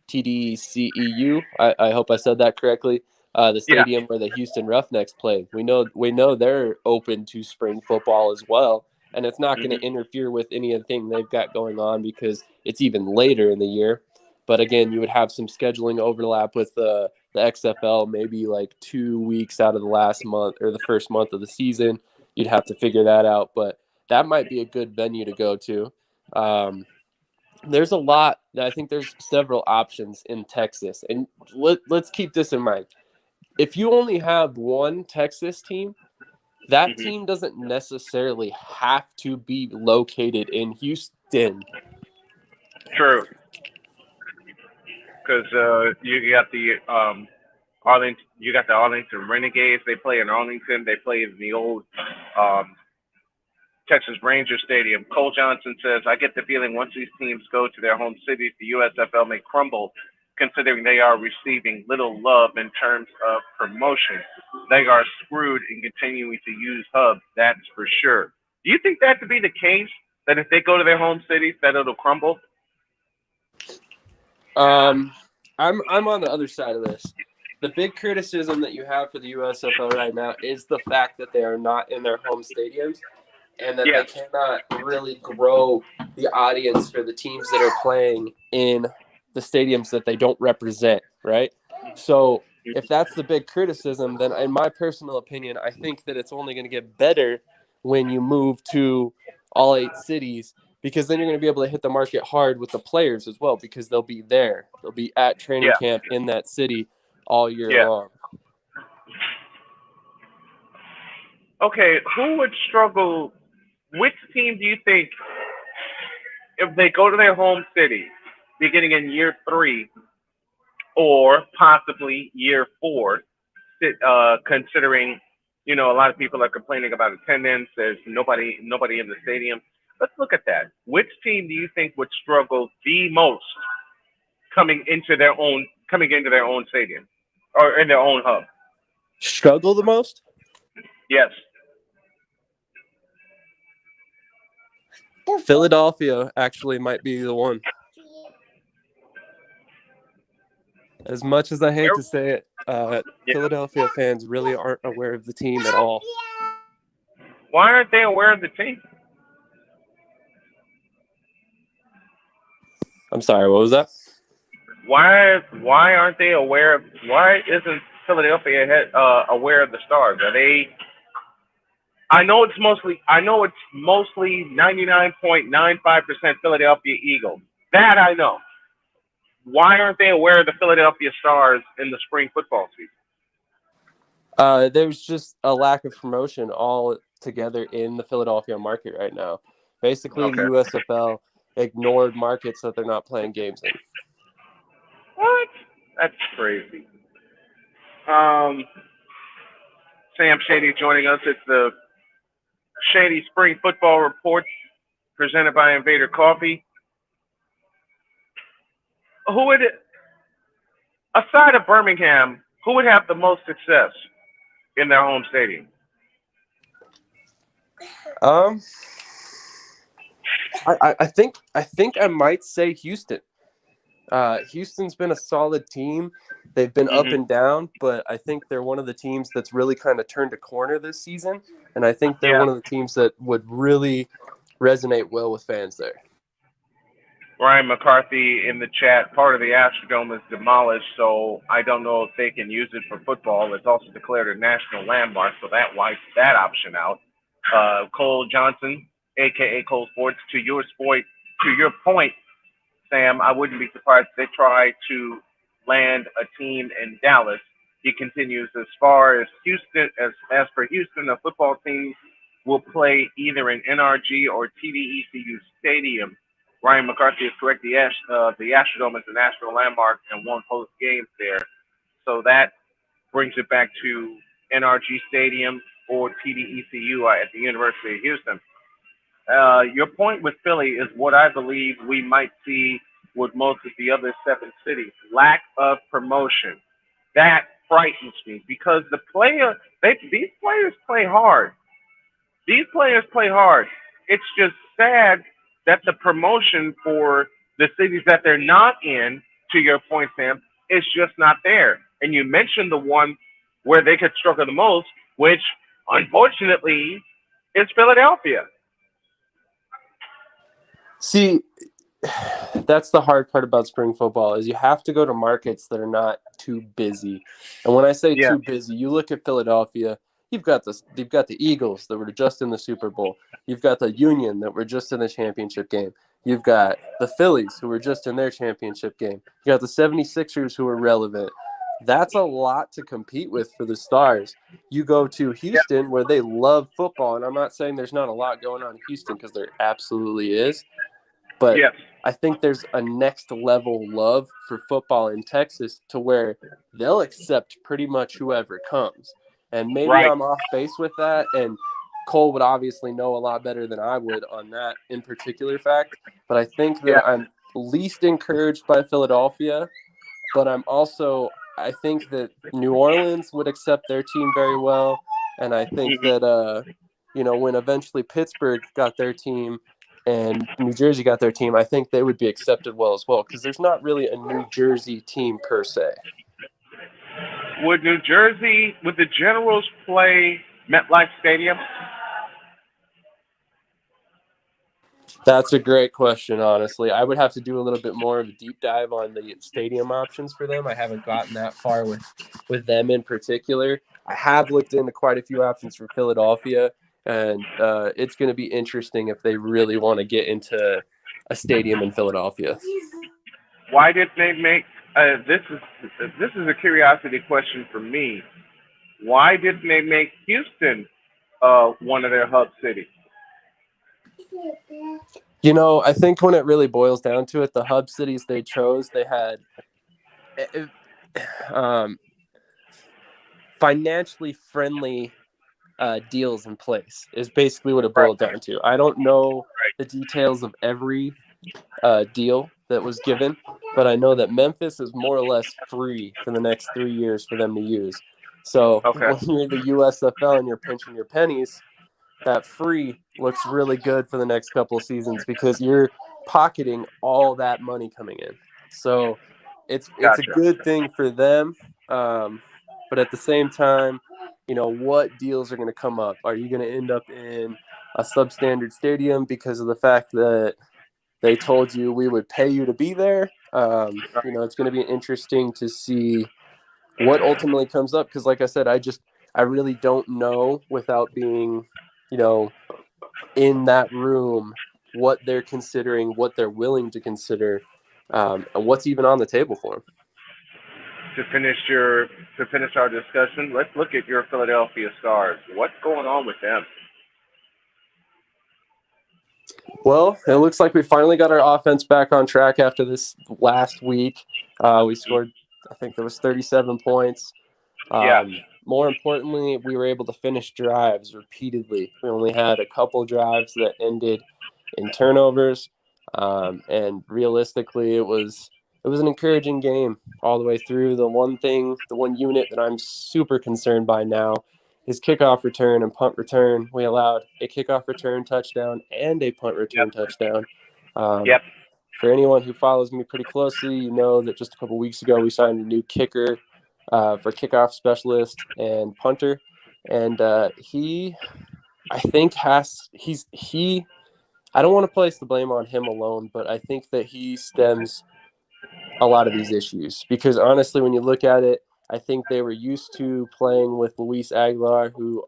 TDCEU, I hope I said that correctly, the stadium where the Houston Roughnecks play. We know they're open to spring football as well, and it's not going to interfere with anything they've got going on because it's even later in the year. But again, you would have some scheduling overlap with the XFL, maybe like 2 weeks out of the last month or the first month of the season. You'd have to figure that out, but that might be a good venue to go to. There's a lot. I think there's several options in Texas, and let's keep this in mind. If you only have one Texas team, that team doesn't necessarily have to be located in Houston. True, because you got the Arlington Renegades. They play in Arlington. They play in the old Texas Ranger Stadium. Cole Johnson says, I get the feeling once these teams go to their home cities, the USFL may crumble, considering they are receiving little love in terms of promotion. They are screwed in continuing to use hubs, that's for sure. Do you think that to be the case, that if they go to their home cities, that it'll crumble? I'm on the other side of this. The big criticism that you have for the USFL right now is the fact that they are not in their home stadiums and that they cannot really grow the audience for the teams that are playing in the stadiums that they don't represent, right? So if that's the big criticism, then in my personal opinion, I think that it's only going to get better when you move to all 8 cities, because then you're going to be able to hit the market hard with the players as well, because they'll be there. They'll be at training camp in that city all year long. Okay, who would struggle? Which team do you think, if they go to their home city, beginning in year 3 or possibly year 4, considering, a lot of people are complaining about attendance, there's nobody in the stadium. Let's look at that. Which team do you think would struggle the most coming into their own stadium or in their own hub? Struggle the most? Yes. Philadelphia actually might be the one. As much as I hate to say it, Philadelphia fans really aren't aware of the team at all. Why aren't they aware of the team? I'm sorry, what was that? Why aren't they aware of? Why isn't Philadelphia aware of the Stars? Are they? I know it's mostly 99.95% Philadelphia Eagles. That I know. Why aren't they aware of the Philadelphia Stars in the spring football season? There's just a lack of promotion all together in the Philadelphia market right now. Basically, the USFL ignored markets that they're not playing games in. What? That's crazy. Sam Shady joining us. It's the Shady Spring Football Report presented by Invader Coffee. Who would, aside of Birmingham, who would have the most success in their home stadium? Um, I think I might say Houston. Houston's been a solid team. They've been up and down, but I think they're one of the teams that's really kind of turned a corner this season. And I think they're one of the teams that would really resonate well with fans there. Ryan McCarthy in the chat, part of the Astrodome is demolished, so I don't know if they can use it for football. It's also declared a national landmark, so that wipes that option out. Cole Johnson, a.k.a. Cole Sports, to your point, Sam, I wouldn't be surprised if they try to land a team in Dallas. He continues, as far as Houston, as for Houston, the football team will play either in NRG or TDECU Stadium. Ryan McCarthy is correct. The Astrodome is a national landmark and won't host games there. So that brings it back to NRG Stadium or TDECU at the University of Houston. Your point with Philly is what I believe we might see with most of the other 7 cities. Lack of promotion. That frightens me because these players play hard. These players play hard. It's just sad that the promotion for the cities that they're not in, to your point, Sam, is just not there. And you mentioned the one where they could struggle the most, which unfortunately is Philadelphia. See, that's the hard part about spring football is you have to go to markets that are not too busy. And when I say too busy, you look at Philadelphia, you've got the Eagles that were just in the Super Bowl. You've got the Union that were just in the championship game. You've got the Phillies who were just in their championship game. You got the 76ers who are relevant. That's a lot to compete with for the Stars. You go to Houston where they love football, and I'm not saying there's not a lot going on in Houston because there absolutely is. But I think there's a next level love for football in Texas to where they'll accept pretty much whoever comes. And maybe I'm off base with that. And Cole would obviously know a lot better than I would on that in particular fact. But I think that I'm least encouraged by Philadelphia. But I think that New Orleans would accept their team very well. And I think that, when eventually Pittsburgh got their team, and New Jersey got their team, I think they would be accepted well as well because there's not really a New Jersey team per se. Would the Generals play MetLife Stadium? That's a great question, honestly. I would have to do a little bit more of a deep dive on the stadium options for them. I haven't gotten that far with them in particular. I have looked into quite a few options for Philadelphia. And it's going to be interesting if they really want to get into a stadium in Philadelphia. Why did they make this is a curiosity question for me. Why didn't they make Houston one of their hub cities? I think when it really boils down to it, the hub cities they chose, they had financially friendly deals in place is basically what it boiled down to. I don't know the details of every deal that was given, but I know that Memphis is more or less free for the next 3 years for them to use. So when you're the USFL and you're pinching your pennies, that free looks really good for the next couple of seasons because you're pocketing all that money coming in. So it's a good thing for them. But at the same time, what deals are going to come up? Are you going to end up in a substandard stadium because of the fact that they told you we would pay you to be there? It's going to be interesting to see what ultimately comes up. Because like I said, I really don't know without being, in that room, what they're considering, what they're willing to consider, and what's even on the table for them. To finish our discussion, let's look at your Philadelphia Stars. What's going on with them? Well, it looks like we finally got our offense back on track after this last week. We scored, I think there was 37 points. More importantly, we were able to finish drives repeatedly. We only had a couple drives that ended in turnovers. And realistically, it was an encouraging game all the way through. The one unit that I'm super concerned by now his kickoff return and punt return. We allowed a kickoff return touchdown and a punt return touchdown. For anyone who follows me pretty closely, you know that just a couple weeks ago we signed a new kicker for kickoff specialist and punter, and he, I think, I don't want to place the blame on him alone, but I think that he stems a lot of these issues because honestly, when you look at it, I think they were used to playing with Luis Aguilar, who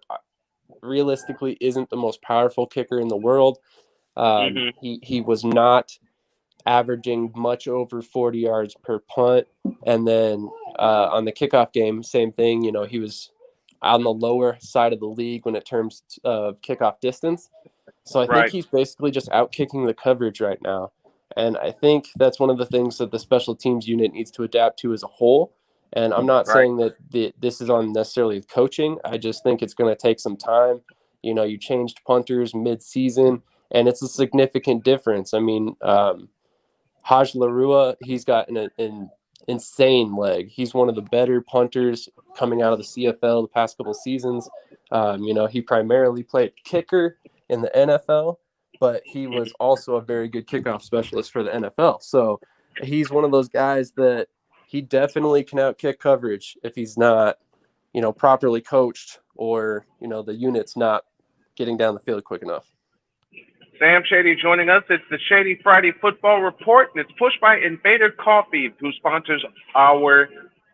realistically isn't the most powerful kicker in the world. He was not averaging much over 40 yards per punt. And then on the kickoff game, same thing. You know, he was on the lower side of the league when it terms of kickoff distance. So I think he's basically just out kicking the coverage right now. And I think that's one of the things that the special teams unit needs to adapt to as a whole. And I'm not saying that this is on necessarily coaching. I just think it's going to take some time. You know, you changed punters mid-season, and it's a significant difference. I mean, Haj Larua, he's got an insane leg. He's one of the better punters coming out of the CFL the past couple seasons. You know, he primarily played kicker in the NFL, but he was also a very good kickoff specialist for the NFL. So he's one of those guys that he definitely can outkick coverage if he's not, you know, properly coached or, you know, the unit's not getting down the field quick enough. Sam Shady joining us. It's the Shady Friday Football Report, and it's pushed by Invader Coffee, who sponsors our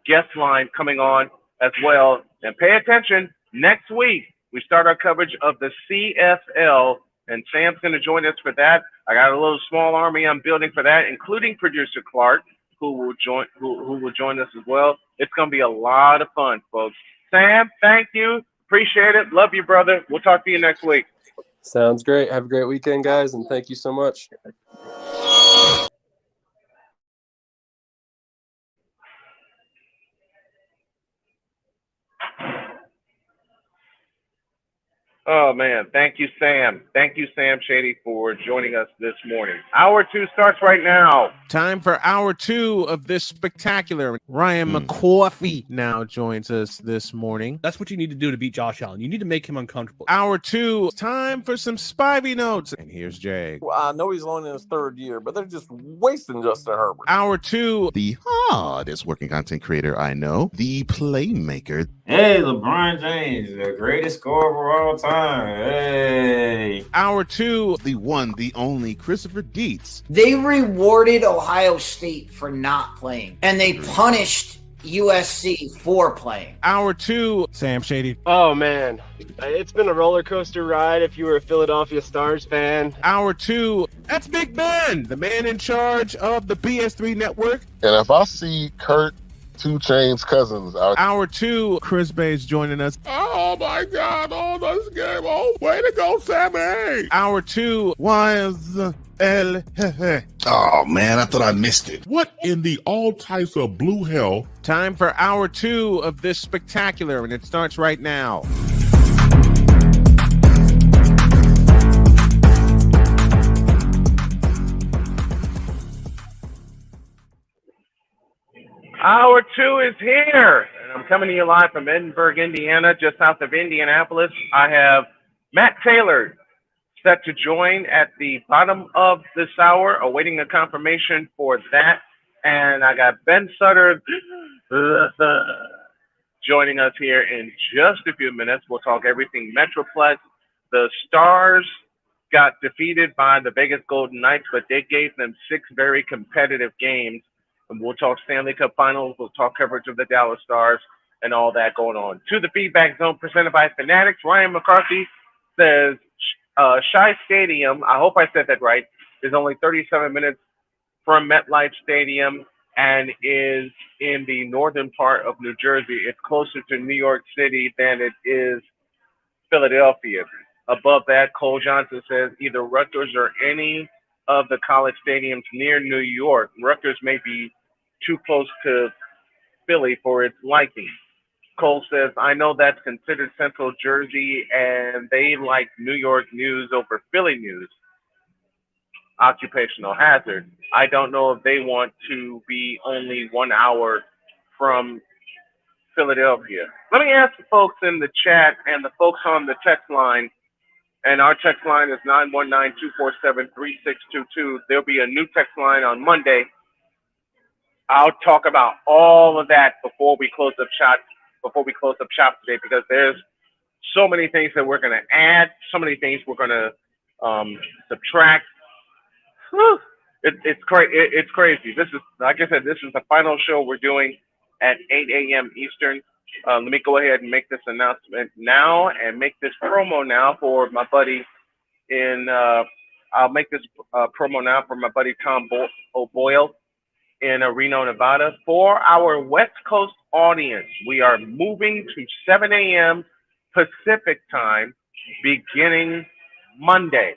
guest line coming on as well. And pay attention, next week we start our coverage of the CFL, and Sam's going to join us for that. I got a little small army I'm building for that, including producer Clark, who will join us as well. It's going to be a lot of fun, folks. Sam, thank you. Appreciate it. Love you, brother. We'll talk to you next week. Sounds great. Have a great weekend, guys, and thank you so much. Oh, man. Thank you, Sam. Thank you, Sam Shady, for joining us this morning. Hour 2 starts right now. Time for hour 2 of this spectacular. Ryan McCoffey now joins us this morning. That's what you need to do to beat Josh Allen. You need to make him uncomfortable. Hour 2, time for some Spivey notes. And here's Jay. Well, I know he's only in his third year, but they're just wasting Justin Herbert. Hour 2, the hardest working content creator I know, the playmaker. Hey, LeBron James, the greatest scorer of all time. Hey. Hour 2, the one, the only Christopher Dietz. They rewarded Ohio State for not playing, and they punished USC for playing. Hour 2, Sam Shady. Oh, man. It's been a roller coaster ride if you were a Philadelphia Stars fan. Hour 2, that's Big Ben, the man in charge of the BS3 network. And if I see Kurt 2 Chainz Cousins out. Hour 2, Chris Bay's joining us. Oh my God! Oh, this game! Oh, way to go, Sammy! Hour 2, YSL. Oh man, I thought I missed it. What in the all types of blue hell? Time for hour 2 of this spectacular, and it starts right now. Hour 2 is here, and I'm coming to you live from Edinburgh, Indiana, just south of Indianapolis. I have Matt Taylor set to join at the bottom of this hour, awaiting a confirmation for that. And I got Ben Sutter joining us here in just a few minutes. We'll talk everything Metroplex. The Stars got defeated by the Vegas Golden Knights, but they gave them 6 very competitive games. And we'll talk Stanley Cup Finals. We'll talk coverage of the Dallas Stars and all that going on. To the Feedback Zone presented by Fanatics. Ryan McCarthy says Shai Stadium, I hope I said that right, is only 37 minutes from MetLife Stadium and is in the northern part of New Jersey. It's closer to New York City than it is Philadelphia. Above that, Cole Johnson says either Rutgers or any of the college stadiums near New York. Rutgers may be too close to Philly for its liking. Cole says, I know that's considered Central Jersey, and they like New York news over Philly news. Occupational hazard. I don't know if they want to be only 1 hour from Philadelphia. Let me ask the folks in the chat and the folks on the text line, and our text line is 919-247-3622. There'll be a new text line on Monday. I'll talk about all of that before we close up shop today, because there's so many things that we're going to add, so many things we're going to subtract. Whew. It's crazy. This is, like I said, this is the final show we're doing at 8 a.m. Eastern. Let me go ahead and make this announcement now and make this promo now for my buddy I'll make this promo now for my buddy Tom O'Boyle in Reno, Nevada. For our West Coast audience, we are moving to 7 a.m. Pacific time beginning Monday.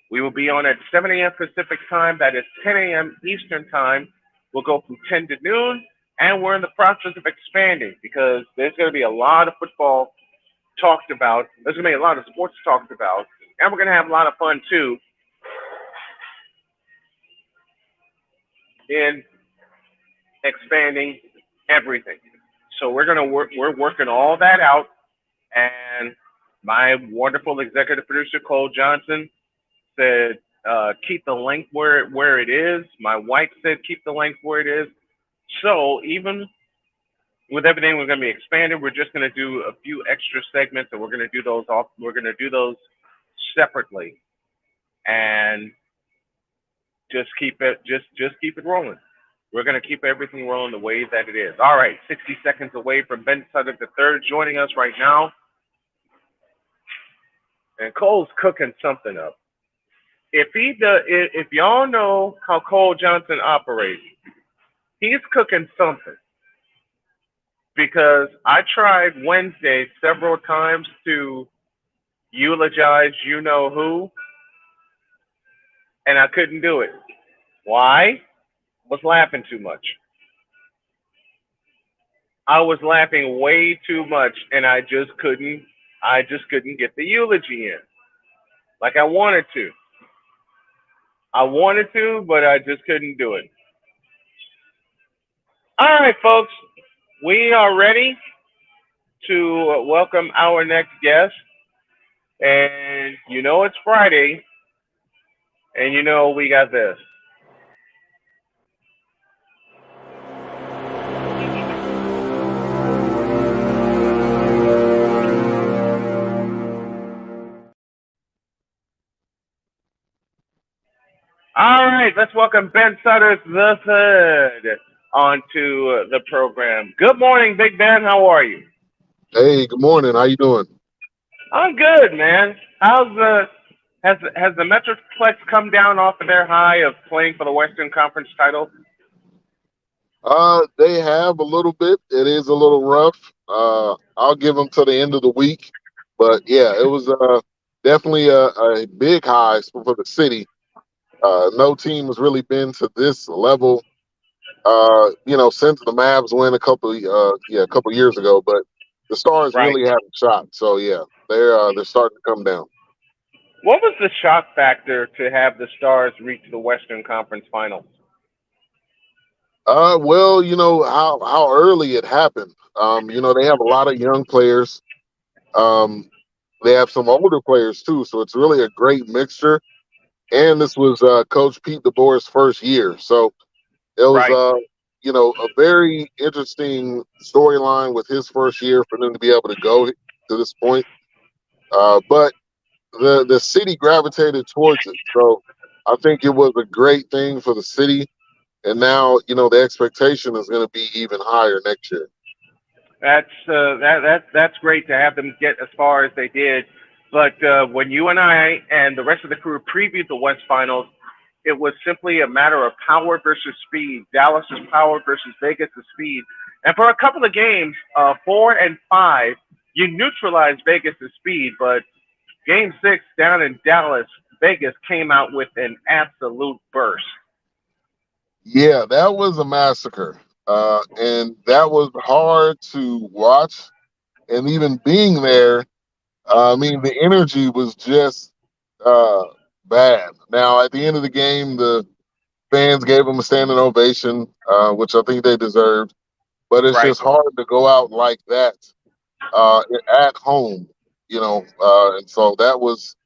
We will be on at 7 a.m. Pacific time. That is 10 a.m. Eastern time. We'll go from 10 to noon, and we're in the process of expanding because there's going to be a lot of football talked about. There's going to be a lot of sports talked about, and we're going to have a lot of fun too in expanding everything. So we're working all that out, and my wonderful executive producer Cole Johnson said keep the length where it is. My wife said keep the length where it is. So even with everything we're going to be expanding, we're just going to do a few extra segments, and we're going to do those separately, and just keep it rolling. We're going to keep everything rolling the way that it is. All right, 60 seconds away from Ben Sutter III joining us right now. And Cole's cooking something up. If y'all know how Cole Johnson operates, he's cooking something. Because I tried Wednesday several times to eulogize you know who, and I couldn't do it. Why? Was laughing too much. I was laughing way too much, and I just couldn't get the eulogy in like I wanted to. But I just couldn't do it. All right, folks, we are ready to welcome our next guest. And you know it's Friday, and you know we got this. All right, let's welcome Ben Sutter III onto the program. Good morning, Big Ben. How are you? Hey, good morning. How you doing? I'm good, man. Has the Metroplex come down off of their high of playing for the Western Conference title? They have a little bit. It is a little rough. I'll give them to the end of the week, but yeah, it was definitely a big high for the city. No team has really been to this level, since the Mavs win a couple years ago. But the Stars really haven't shot, so yeah, they're starting to come down. What was the shock factor to have the Stars reach the Western Conference Finals? Well, you know how early it happened. They have a lot of young players. They have some older players too, so it's really a great mixture. And this was Coach Pete DeBoer's first year, so it was a very interesting storyline with his first year for them to be able to go to this point. But the city gravitated towards it, so I think it was a great thing for the city. And now, the expectation is going to be even higher next year. That's great to have them get as far as they did. But when you and I and the rest of the crew previewed the West Finals, it was simply a matter of power versus speed. Dallas's power versus Vegas' speed. And for a couple of games, 4 and 5, you neutralized Vegas' speed. But Game 6 down in Dallas, Vegas came out with an absolute burst. Yeah, that was a massacre. And that was hard to watch. And even being there, the energy was just bad. Now, at the end of the game, the fans gave them a standing ovation, which I think they deserved. but it's Right. just hard to go out like that at home, and so that was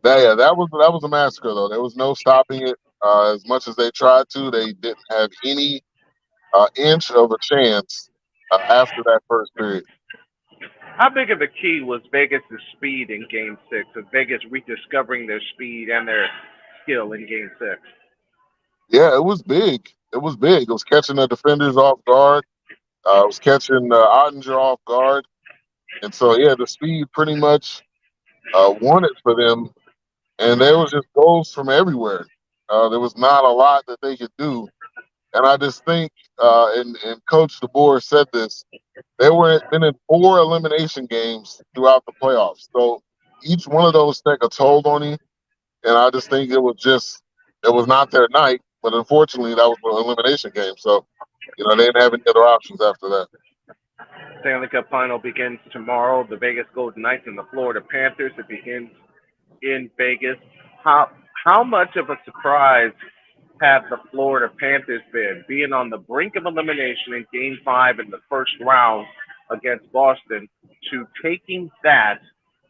a massacre though. There was no stopping it. As much as they tried to, they didn't have any inch of a chance after that first period. How big of a key was Vegas' speed in Game 6, of Vegas rediscovering their speed and their skill in Game 6? Yeah, it was big. It was big. It was catching the defenders off guard. It was catching Ottinger off guard. And so, yeah, the speed pretty much won it for them. And there was just goals from everywhere. There was not a lot that they could do. And I just think, and Coach DeBoer said this, they were been in 4 elimination games throughout the playoffs. So each one of those take a toll on you. And I just think it was not their night. But unfortunately, that was an elimination game. So, they didn't have any other options after that. Stanley Cup Final begins tomorrow. The Vegas Golden Knights and the Florida Panthers. It begins in Vegas. How much of a surprise have the Florida Panthers been, being on the brink of elimination in Game 5 in the first round against Boston, to taking that,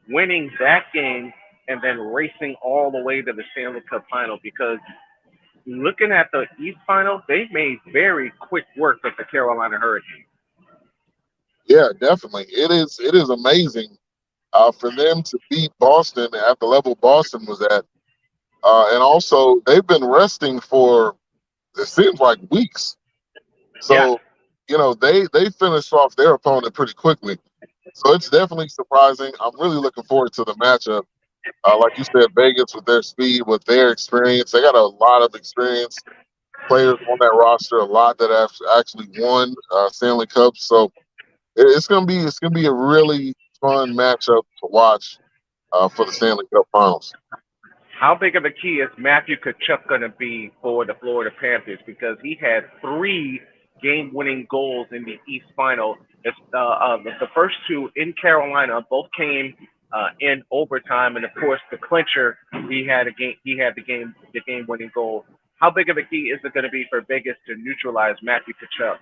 winning that game, and then racing all the way to the Stanley Cup Final? Because looking at the East Final, they made very quick work of the Carolina Hurricanes. Yeah, definitely. It is amazing for them to beat Boston at the level Boston was at. And also, they've been resting for, it seems like, weeks. So, they finished off their opponent pretty quickly. So it's definitely surprising. I'm really looking forward to the matchup. Like you said, Vegas with their speed, with their experience. They got a lot of experienced players on that roster, a lot that have actually won Stanley Cups. So it's gonna be a really fun matchup to watch for the Stanley Cup Finals. How big of a key is Matthew Tkachuk going to be for the Florida Panthers? Because he had 3 game-winning goals in the East Final. The first 2 in Carolina both came in overtime, and of course the clincher, he had the game-winning goal. How big of a key is it going to be for Vegas to neutralize Matthew Tkachuk?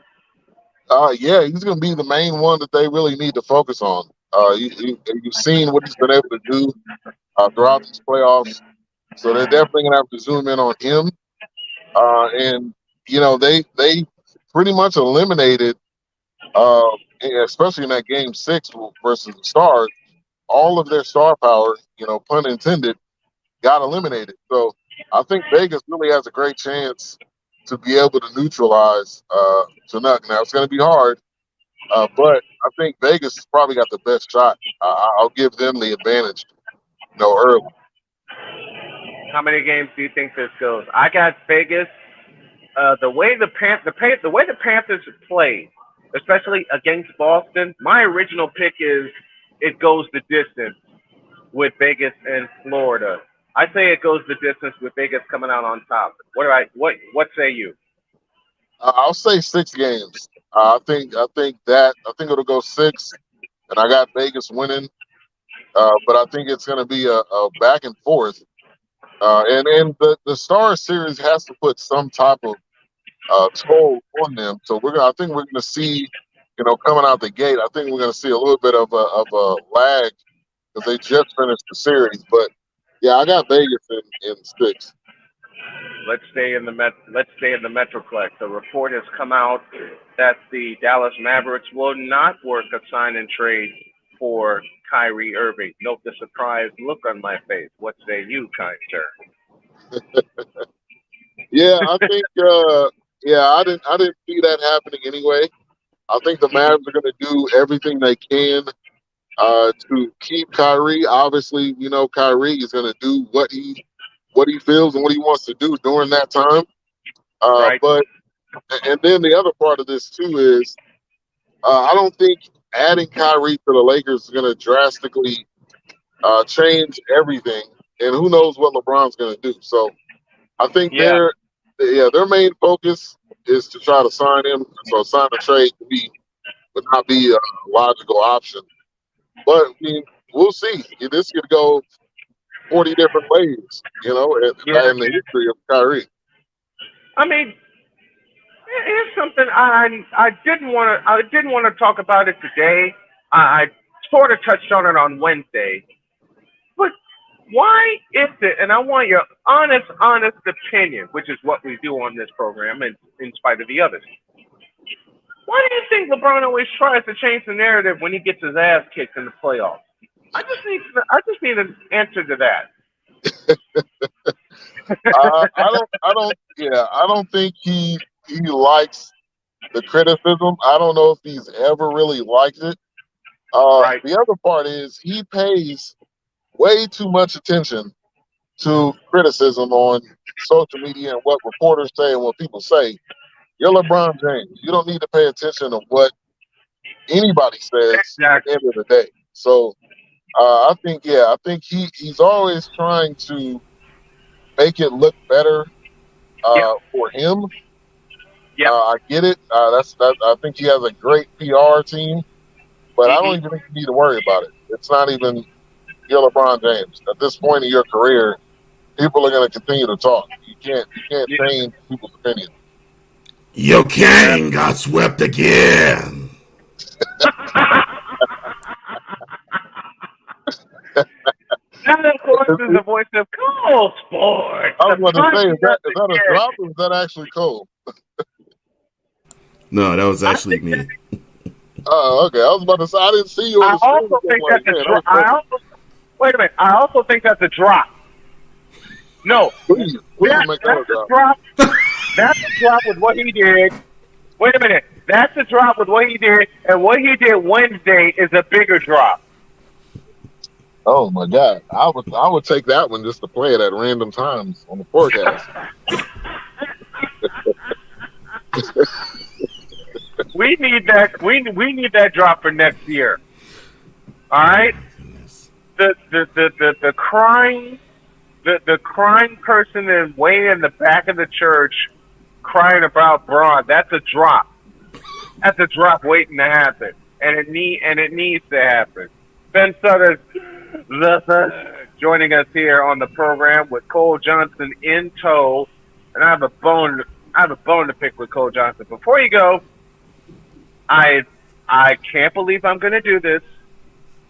Yeah, he's going to be the main one that they really need to focus on. You've seen what he's been able to do throughout these playoffs. So they're definitely going to have to zoom in on him. And, they pretty much eliminated, especially in that Game 6 versus the Stars, all of their star power, pun intended, got eliminated. So I think Vegas really has a great chance to be able to neutralize Canuck. Now, it's going to be hard, but I think Vegas has probably got the best shot. I'll give them the advantage, early. How many games do you think this goes? I got Vegas. The way the Panthers play, especially against Boston, my original pick is it goes the distance with Vegas and Florida. I say it goes the distance with Vegas coming out on top. What say you? I'll say 6 games. I think it'll go 6, and I got Vegas winning. But I think it's going to be a back and forth. And the Star Series has to put some type of toll on them. So I think we're going to see, coming out the gate, I think we're going to see a little bit of a lag because they just finished the series. But yeah, I got Vegas in 6. Let's stay in the Metroplex. The report has come out that the Dallas Mavericks will not work a sign and trade for Kyrie Irving. Note the surprised look on my face. What say you, kind sir? Yeah, I think I didn't see that happening anyway. I think the Mavs are going to do everything they can to keep Kyrie. Obviously, Kyrie is going to do what he feels and what he wants to do during that time. Right. But and then the other part of this too is I don't think adding Kyrie to the Lakers is going to drastically change everything. And who knows what LeBron's going to do. So I think their main focus is to try to sign him. So sign a trade would not be a logical option. But we'll see. This could go 40 different ways, in the history of Kyrie. I mean, Here's something I didn't want to talk about it today. I sort of touched on it on Wednesday, but why is it? And I want your honest opinion, which is what we do on this program, and in spite of the others. Why do you think LeBron always tries to change the narrative when he gets his ass kicked in the playoffs? I just need an answer to that. I don't think he likes the criticism. I don't know if he's ever really liked it. The other part is he pays way too much attention to criticism on social media and what reporters say and what people say. You're LeBron James. You don't need to pay attention to what anybody says at the end of the day. So I think he's always trying to make it look better for him. I get it. I think he has a great PR team, but I don't even think you need to worry about it. It's not even you're LeBron James. At this point in your career, people are going to continue to talk. You can't change people's opinion. Your king got swept again. That, of course, is the voice of Cole Sports. I was going to say, is that a drop or is that actually Cole? No, that was actually me. Oh, okay. I was about to say, I didn't see you on the screen. Wait a minute. I also think that's a drop. No. Please make that a drop. That's a drop with what he did. Wait a minute. That's a drop with what he did, and what he did Wednesday is a bigger drop. Oh my God! I would take that one just to play it at random times on the forecast. We need that. We need that drop for next year. All right. The crying person way in the back of the church crying about Braun. That's a drop. That's a drop waiting to happen, and it needs to happen. Ben Sutter's joining us here on the program with Cole Johnson in tow, and I have a bone to pick with Cole Johnson. Before you go, I can't believe I'm going to do this,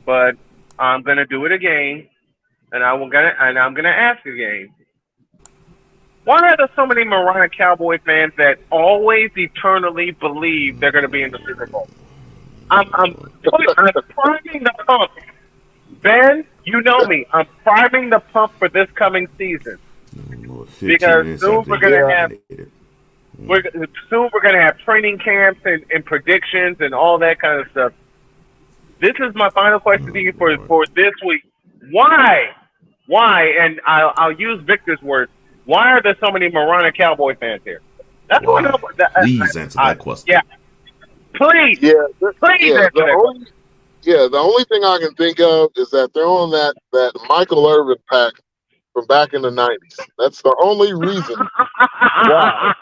but I'm going to do it again, and I'm going to ask again. Why are there so many Marana Cowboy fans that always eternally believe they're going to be in the Super Bowl? I'm priming the pump. Ben, you know me. I'm priming the pump for this coming season because soon we're going to have training camps and predictions and all that kind of stuff. This is my final question to you for this week. Why? And I'll use Victor's words. Why are there so many Marana Cowboy fans here? That's what Please answer that question. Yeah. Please. Please answer that question. The only thing I can think of is that they're on that Michael Irvin pack from back in the 90s. That's the only reason why.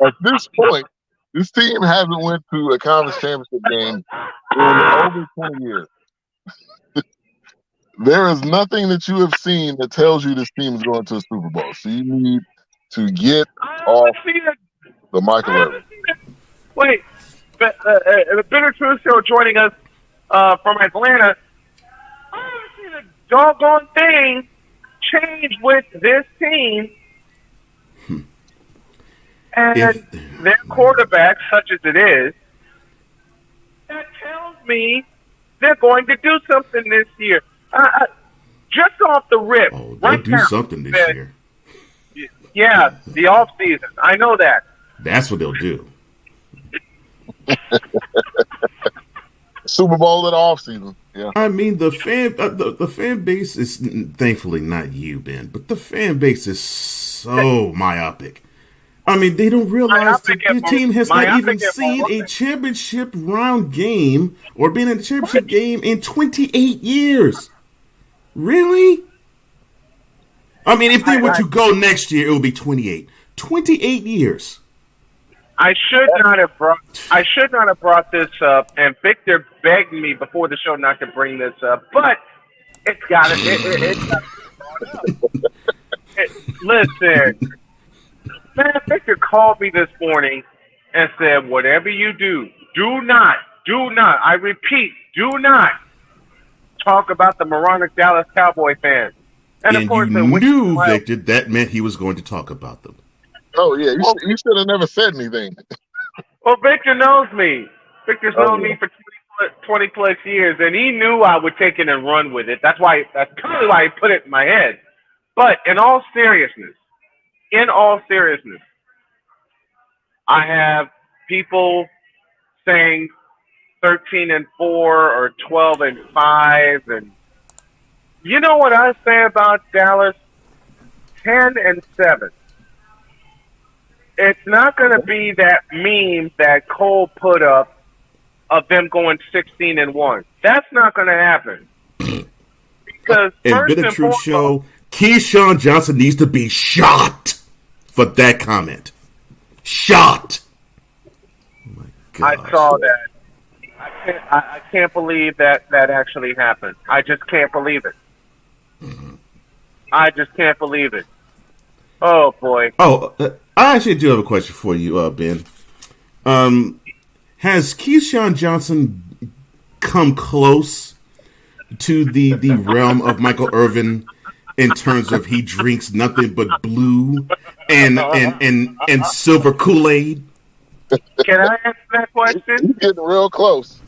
At this point, this team hasn't went to a conference championship game in over 20 years. There is nothing that you have seen that tells you this team is going to a Super Bowl. So you need to get off the Michael Irvin. Wait, the Bitter Truth Show joining us from Atlanta. I haven't seen a doggone thing change with this team. And their quarterback, such as it is, that tells me they're going to do something this year. Just off the rip. They'll do something this year. Yeah, the off season. I know that. That's what they'll do. Super Bowl in the off season. Yeah. I mean, the fan base is thankfully not you, Ben, but the fan base is so myopic. I mean, they don't realize the team has not even seen a championship round game or been in a championship game in 28 years. Really? I mean, if they were to go next year, it would be 28. 28 years. I should not have brought this up, and Victor begged me before the show not to bring this up, but it's got to be brought up. Listen, Man, Victor called me this morning and said, whatever you do, do not, I repeat, do not talk about the moronic Dallas Cowboy fans. And of course, you knew, Victor, that meant he was going to talk about them. Oh, yeah. You should have never said anything. Well, Victor knows me. Victor's known me for 20 plus years, and he knew I would take it and run with it. That's probably why he put it in my head. But in all seriousness, I have people saying 13-4 or 12-5, and you know what I say about Dallas? 10-7. It's not going to be that meme that Cole put up of them going 16-1. That's not going to happen. Because and Bit of Truth Show, Keyshawn Johnson needs to be shot for that comment. Shot. Oh my God. I saw that. I can't believe that actually happened. I just can't believe it. I just can't believe it. Oh, boy. Oh, I actually do have a question for you, Ben. Has Keyshawn Johnson come close to the realm of Michael Irvin in terms of he drinks nothing but blue and silver Kool-Aid? Can I answer that question? He's getting real close.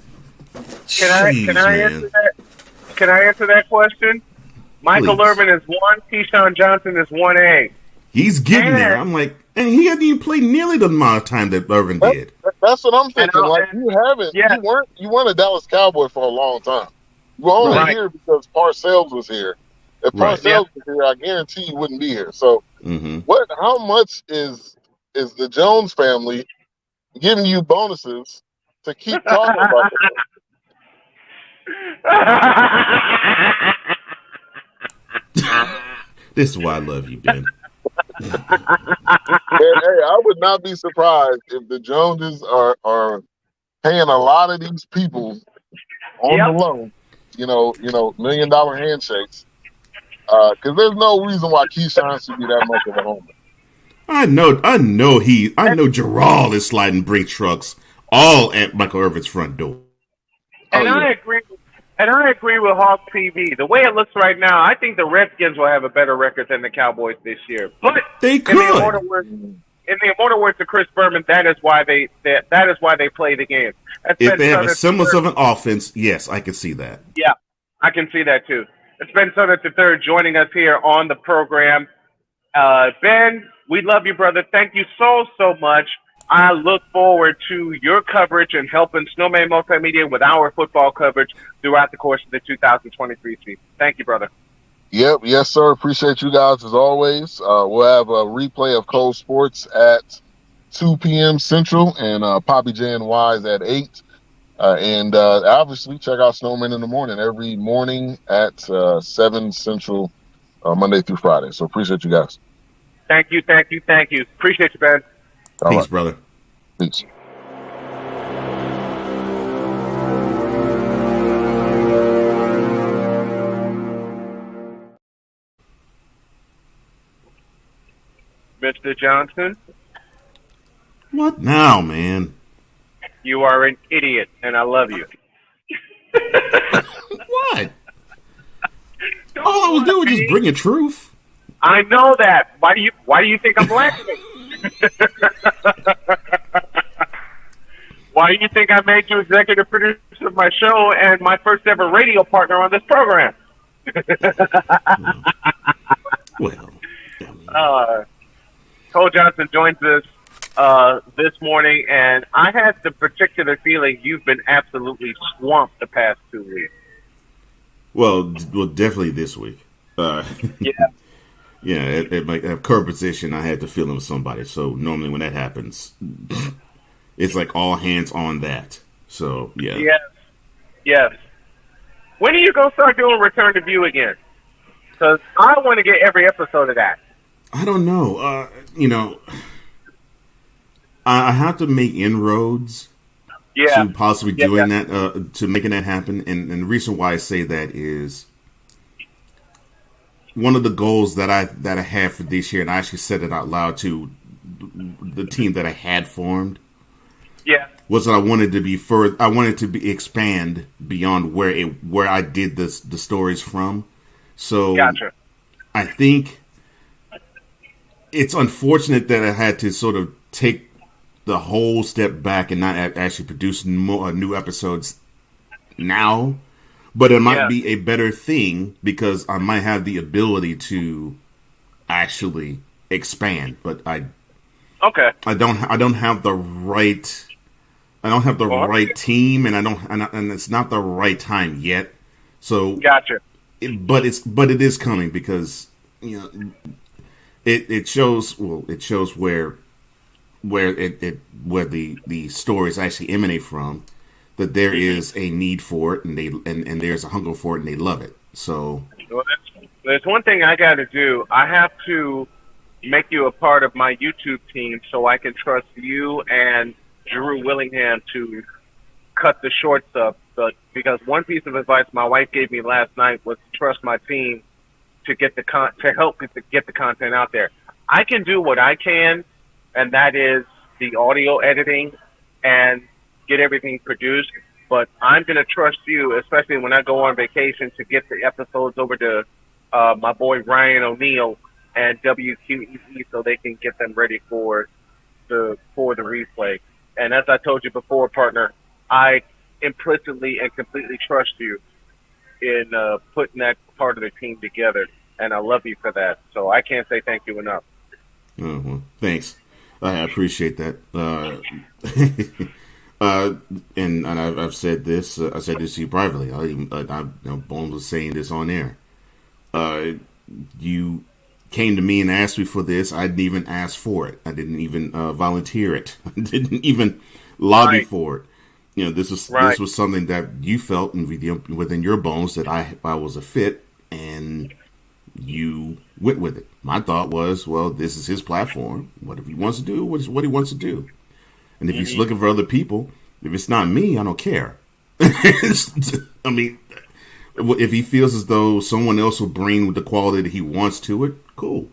Can I answer that? Can I answer that question? Michael Irvin is 1, Keyshawn Johnson is 1A. He's getting there. I'm like, and he hadn't even played nearly the amount of time that Irvin did. That's what I'm thinking. You weren't a Dallas Cowboy for a long time. You were only here because Parcells was here. If Parcells was here, I guarantee you wouldn't be here. So, how much is the Jones family giving you bonuses to keep talking about This is why I love you, Ben. Hey, I would not be surprised if the Joneses are paying a lot of these people on the low, $1 million handshakes, because there's no reason why Keyshawn should be that much of a homer. I know Gerald is sliding brake trucks all at Michael Irvin's front door. And I agree with Hawk TV. The way it looks right now, I think the Redskins will have a better record than the Cowboys this year. But they could. In the immortal words of Chris Berman, that is why they play the game. If they have a semblance of an offense, yes, I can see that. Yeah, I can see that too. It's Ben Sutter III joining us here on the program. Ben, we love you, brother. Thank you so much. I look forward to your coverage and helping Snowman Multimedia with our football coverage throughout the course of the 2023 season. Thank you, brother. Yep. Yes, sir. Appreciate you guys as always. We'll have a replay of Cole Sports at 2 p.m. Central and Poppy J and Wise at 8. And obviously check out Snowman in the Morning every morning at 7 Central, Monday through Friday. So appreciate you guys. Thank you. Appreciate you, Ben. Peace, brother. Peace. Mr. Johnson? What now, man? You are an idiot, and I love you. What? All I was doing was just bringing truth. I know that. Why do you think I'm laughing? Why do you think I made you executive producer of my show and my first ever radio partner on this program? Cole Johnson joins us this morning, and I had the particular feeling you've been absolutely swamped the past 2 weeks. Well, definitely this week. Yeah, at my current position, I had to fill in with somebody. So normally when that happens, it's like all hands on that. So, yeah. Yes. When are you going to start doing Return to View again? Because I want to get every episode of that. I don't know. I have to make inroads to possibly doing that, to making that happen. And the reason why I say that is one of the goals that I have for this year, and I actually said it out loud to the team that I had formed. Yeah. Was that I wanted to be further. I wanted to be expand beyond where I did the stories from. So Gotcha. I think it's unfortunate that I had to sort of take the whole step back and not actually produce more new episodes now. But it might be a better thing because I might have the ability to actually expand. But I don't have the right. I don't have the right team, and and it's not the right time yet. So gotcha. But it is coming because it shows where the stories actually emanate from. That there is a need for it, and there's a hunger for it, and they love it. So there's one thing I got to do. I have to make you a part of my YouTube team so I can trust you and Drew Willingham to cut the shorts up. But because one piece of advice my wife gave me last night was to trust my team to get to help me to get the content out there. I can do what I can, and that is the audio editing and get everything produced, but I'm going to trust you, especially when I go on vacation, to get the episodes over to my boy Ryan O'Neill and WQEE so they can get them ready for the replay. And as I told you before, partner, I implicitly and completely trust you in putting that part of the team together, and I love you for that. So I can't say thank you enough. Oh, well, thanks. I appreciate that. And I've said this. I said this to you privately. Bones was saying this on air. You came to me and asked me for this. I didn't even ask for it. I didn't even volunteer it. I didn't even lobby for it. This was something that you felt within your bones that I was a fit, and you went with it. My thought was, well, this is his platform. What if he wants to do? What he wants to do. And if he's looking for other people, if it's not me, I don't care. I mean, if he feels as though someone else will bring the quality that he wants to it, cool.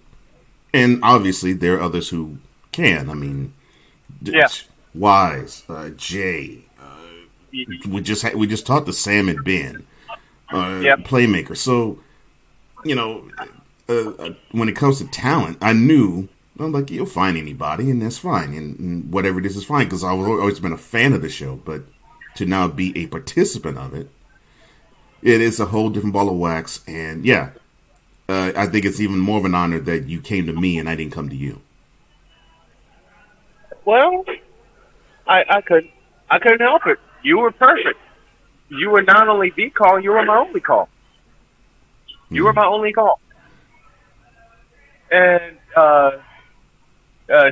And obviously, there are others who can. I mean, Wise, Jay. We just talked to Sam and Ben, Playmaker. So, when it comes to talent, I knew. I'm like, you'll find anybody, and that's fine, and whatever it is fine, because I've always been a fan of the show, but to now be a participant of it, it is a whole different ball of wax, and I think it's even more of an honor that you came to me and I didn't come to you. Well, I couldn't help it. You were perfect. You were not only the call, you were my only call. You were my only call. And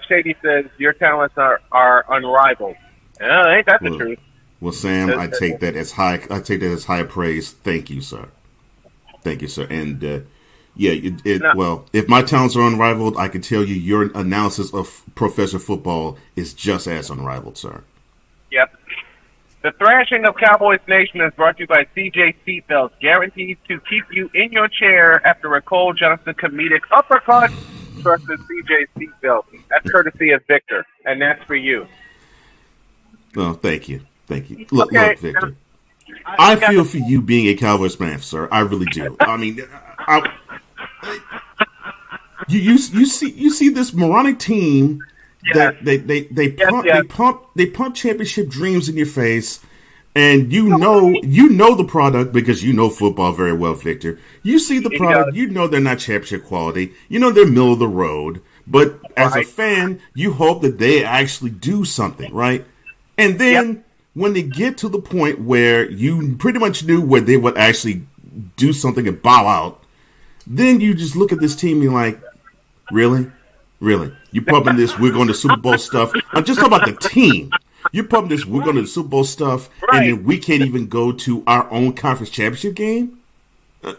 Shady says your talents are unrivaled. Ain't that the truth? Well, Sam, I take that as high praise. Thank you, sir. Thank you, sir. And well, if my talents are unrivaled, I can tell you your analysis of professional football is just as unrivaled, sir. Yep. The thrashing of Cowboys Nation is brought to you by CJ Seatbelts, guaranteed to keep you in your chair after a Cole Johnson comedic uppercut. Trust the CJ Seatbelt. That's courtesy of Victor, and that's for you. Oh, thank you. Look, Victor. I feel for you being a Cowboys fan, sir. I really do. I mean, you see this moronic team that they pump championship dreams in your face, and you know the product because you know football very well, Victor. You see the product, you know they're not championship quality, you know they're middle of the road, but as a fan, you hope that they actually do something, right? And then when they get to the point where you pretty much knew where they would actually do something and bow out, then you just look at this team and you're like, really? You pumping this, we're going to Super Bowl stuff. I'm just talking about the team. You're pumping this, we're going to Super Bowl stuff, and then we can't even go to our own conference championship game? Shut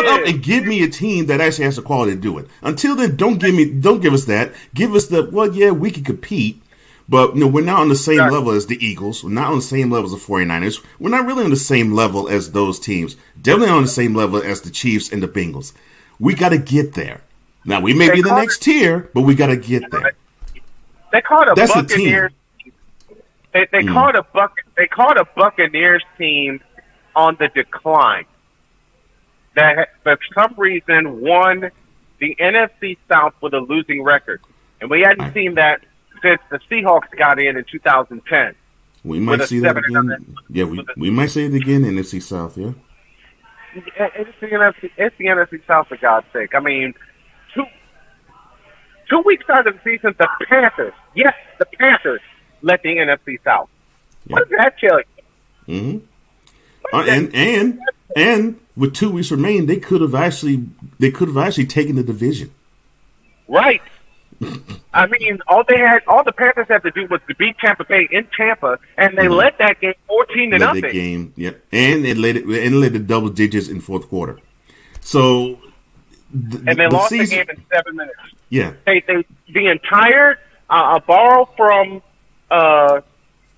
up and give me a team that actually has the quality to do it. Until then, don't give us that. Give us we can compete, but we're not on the same level as the Eagles. We're not on the same level as the 49ers. We're not really on the same level as those teams. Definitely on the same level as the Chiefs and the Bengals. We got to get there. Now we may They be the call next tier, but we got to get there. They called a That's the Buccaneers. They Mm. called a They called a Buccaneers team on the decline. That for some reason won the NFC South with a losing record, and we hadn't seen that since the Seahawks got in 2010. We might see that again. Yeah, we might see it again in NFC South. Yeah. It's the NFC South, for God's sake. I mean, two weeks out of the season, the Panthers, led the NFC South. Yeah. What does that tell Mm-hmm. you? And with 2 weeks remaining, they could have actually taken the division. Right. I mean, all the Panthers had to do was to beat Tampa Bay in Tampa, and they led that game 14-0. Led the game, yeah, and it led the double digits in fourth quarter. So, and they lost the game in 7 minutes. Yeah, the entire I borrow from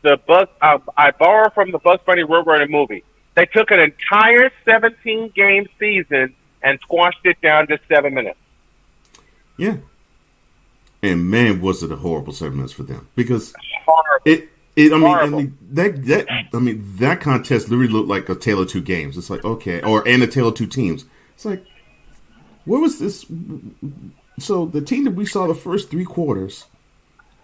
the Bugs Bunny Roadrunner movie. They took an entire 17-game season and squashed it down to 7 minutes. Yeah. And man, was it a horrible 7 minutes for them, because horrible. That contest literally looked like a tale of two games. It's like, okay, and a tale of two teams. It's like, where was this? So the team that we saw the first 3 quarters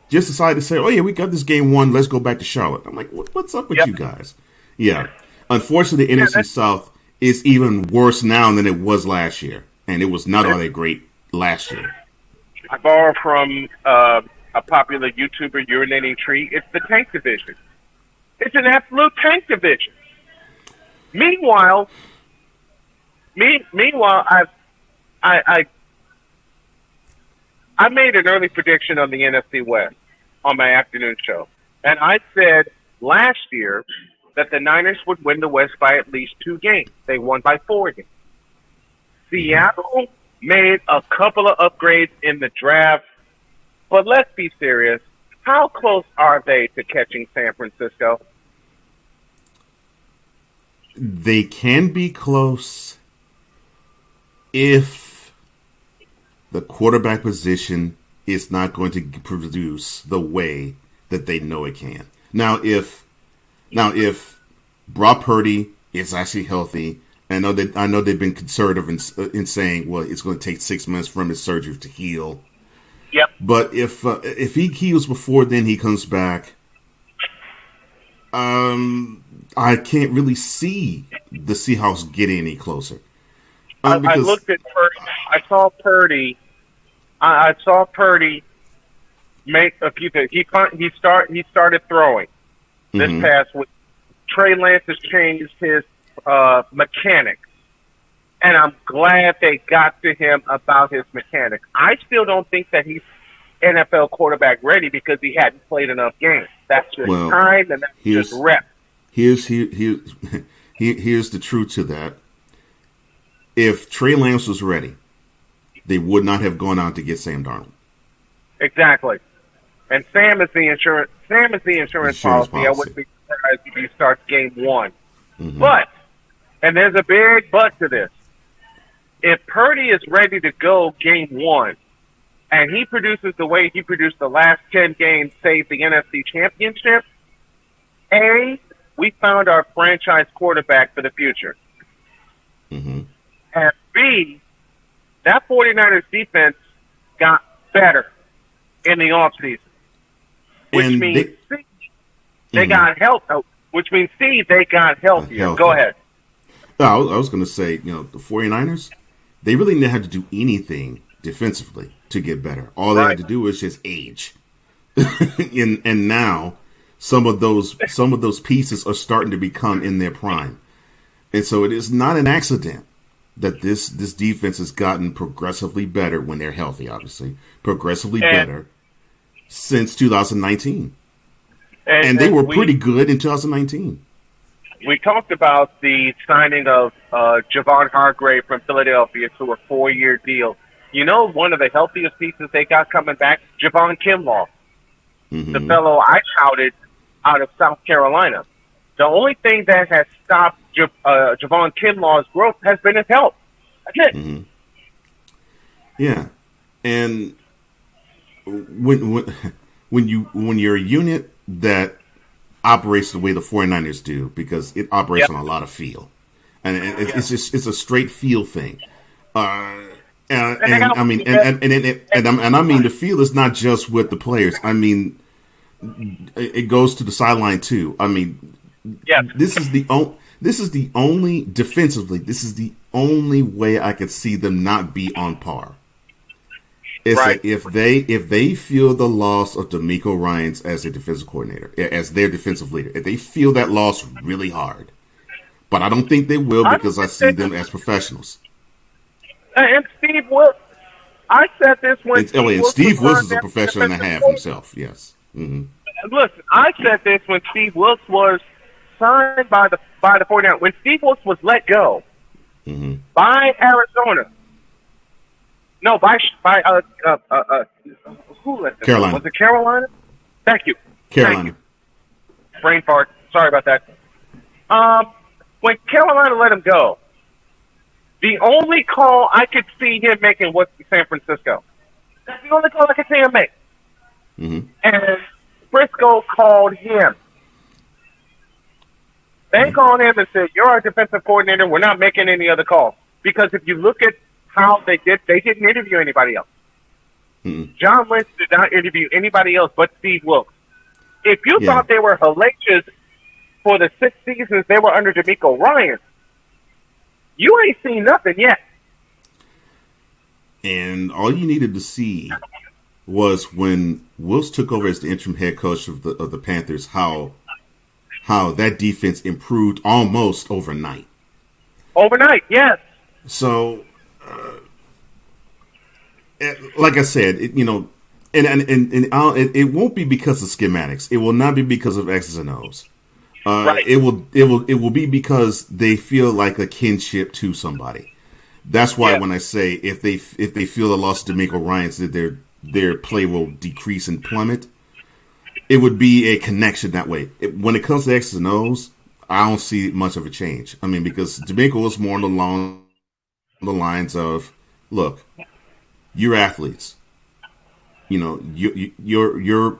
just decided to say, oh yeah, we got this game won. Let's go back to Charlotte. I'm like, what's up with you guys? Yeah. Unfortunately, the NFC South is even worse now than it was last year, and it was not all that great last year. I borrow from a popular YouTuber, Urinating Tree. It's the tank division. It's an absolute tank division. Meanwhile, I made an early prediction on the NFC West on my afternoon show, and I said last year that the Niners would win the West by at least 2 games. They won by 4 games. Seattle made a couple of upgrades in the draft, but let's be serious. How close are they to catching San Francisco? They can be close if the quarterback position is not going to produce the way that they know it can. Now, if Brock Purdy is actually healthy, I know they've been conservative in saying, well, it's going to take 6 months from his surgery to heal. Yep. But if he heals before then, he comes back. I can't really see the Seahawks getting any closer. I looked at Purdy. I saw Purdy make a few things. He started throwing this past week. Trey Lance has changed his mechanics, and I'm glad they got to him about his mechanics. I still don't think that he's NFL quarterback ready because he hadn't played enough games. That's just time, and that's just rep. Here's the truth to that. If Trey Lance was ready, they would not have gone out to get Sam Darnold. Exactly. And Sam is the insurance policy. I wouldn't be surprised if he starts game 1. Mm-hmm. But, and there's a big but to this, if Purdy is ready to go game 1, and he produces the way he produced the last 10 games, save the NFC Championship, A, we found our franchise quarterback for the future. Mm-hmm. And B, that 49ers defense got better in the offseason, which means they got help. Which means C, they got healthier. Go ahead. I was going to say, the 49ers, they really didn't have to do anything defensively to get better. All they had to do was just age. and now some of those pieces are starting to become in their prime. And so it is not an accident that this defense has gotten progressively better when they're healthy, obviously. Progressively better since 2019. And they were pretty good in 2019. We talked about the signing of Javon Hargrave from Philadelphia to a 4-year deal. You know, one of the healthiest pieces they got coming back, Javon Kinlaw, the fellow I touted out of South Carolina. The only thing that has stopped Javon Kinlaw's growth has been his health. That's it. Yeah. And when you're a unit that operates the way the 49ers do, because it operates on a lot of feel, and it's a straight feel thing. And I mean, and I mean, the feel is not just with the players. I mean, it goes to the sideline too. I mean, this is the only defensively. This is the only way I could see them not be on par. Is that if they feel the loss of D'Amico Ryans as their defensive coordinator, as their defensive leader, if they feel that loss really hard, but I don't think they will because I see them as professionals. And Steve Wilkes, I said this when Steve Wilkes is a professional and a half himself. Yes. Mm-hmm. Listen, I said this when Steve Wilkes was signed by the 49ers. When Steve Wilkes was let go by Arizona. No, by who let him Carolina. go? Was it Carolina? Thank you. Carolina. Thank you. Brain fart. Sorry about that. When Carolina let him go, the only call I could see him making was San Francisco. That's the only call I could see him make. And Frisco called him. They called him and said, "You're our defensive coordinator. We're not making any other calls." Because if you look at how they didn't interview anybody else. John Lynch did not interview anybody else but Steve Wilkes. If you thought they were hellacious for the 6 seasons they were under D'Amico Ryans, you ain't seen nothing yet. And all you needed to see was when Wilkes took over as the interim head coach of the Panthers, how that defense improved almost overnight. Overnight, yes. So, like I said, it won't be because of schematics. It will not be because of X's and O's. It will be because they feel like a kinship to somebody. That's why when I say if they feel the loss of D'Amico Ryans, that their play will decrease and plummet, it would be a connection that way. When it comes to X's and O's, I don't see much of a change. I mean, because D'Amico is more along the lines of, look, you're athletes. You know, your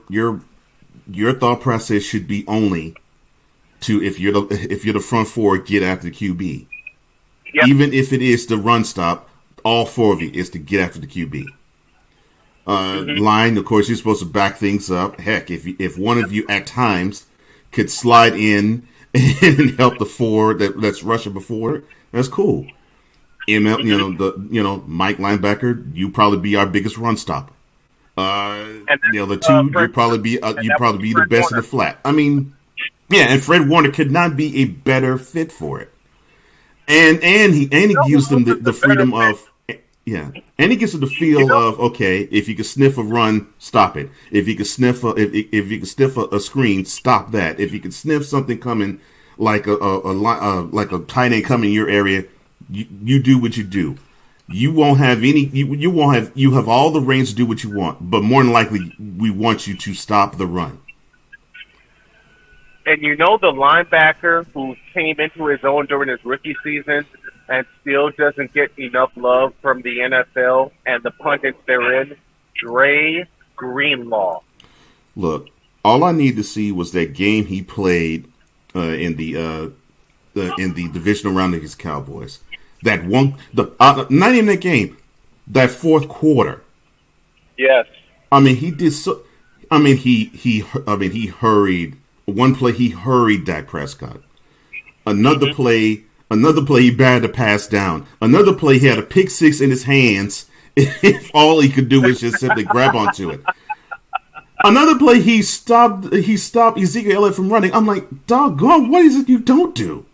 thought process should be only to if you're the front four, get after the QB. Yep. Even if it is the run stop, all four of you is to get after the QB. Line, of course, you're supposed to back things up. Heck, if one of you at times could slide in and help the four that's rushing before, that's cool. ML, Mike linebacker, you probably be our biggest run stopper. The other two, you probably be the best in the flat. I mean, yeah, and Fred Warner could not be a better fit for it. And he gives them the freedom of and he gives them the feel of, okay, if you can sniff a run, stop it. If you can sniff a screen, stop that. If you can sniff something coming like a tight end coming in your area, you do what you do. You won't have any. You have all the range to do what you want, but more than likely, we want you to stop the run. And the linebacker who came into his own during his rookie season and still doesn't get enough love from the NFL and the pundits therein, Dre Greenlaw. Look, all I need to see was that game he played in the divisional round against Cowboys. That one, not even that game, that fourth quarter. Yes. I mean, he did so. I mean, he hurried. One play, he hurried Dak Prescott. Another play, he batted a pass down. Another play, he had a pick six in his hands. If all he could do was just simply grab onto it. Another play, he stopped Ezekiel Elliott from running. I'm like, doggone, what is it you don't do?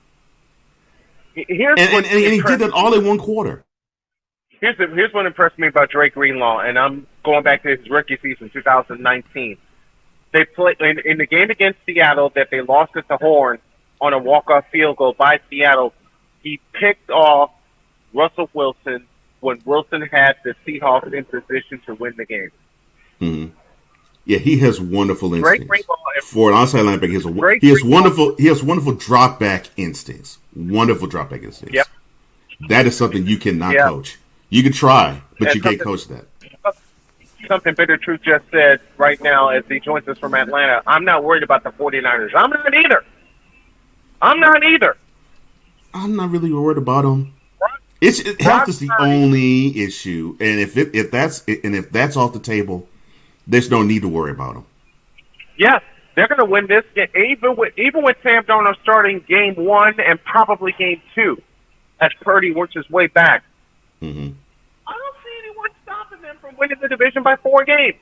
And he did that all in one quarter. Here's what impressed me about Drake Greenlaw, and I'm going back to his rookie season, 2019. They played in the game against Seattle that they lost at the Horn on a walk-off field goal by Seattle. He picked off Russell Wilson when Wilson had the Seahawks in position to win the game. Mm-hmm. Yeah, he has wonderful instincts. For an outside linebacker, he has wonderful drop back instincts. Wonderful drop back instincts. Yep. That is something you cannot coach. You can try, but you can't coach that. something Bitter Truth just said right now as he joins us from Atlanta. I'm not worried about the 49ers. I'm not either. I'm not either. I'm not really worried about them. Health is the only issue, and if that's off the table, there's no need to worry about them. Yes, they're going to win this game, even with Sam Darnold starting game 1 and probably game 2, as Purdy works his way back. Mm-hmm. I don't see anyone stopping them from winning the division by 4 games.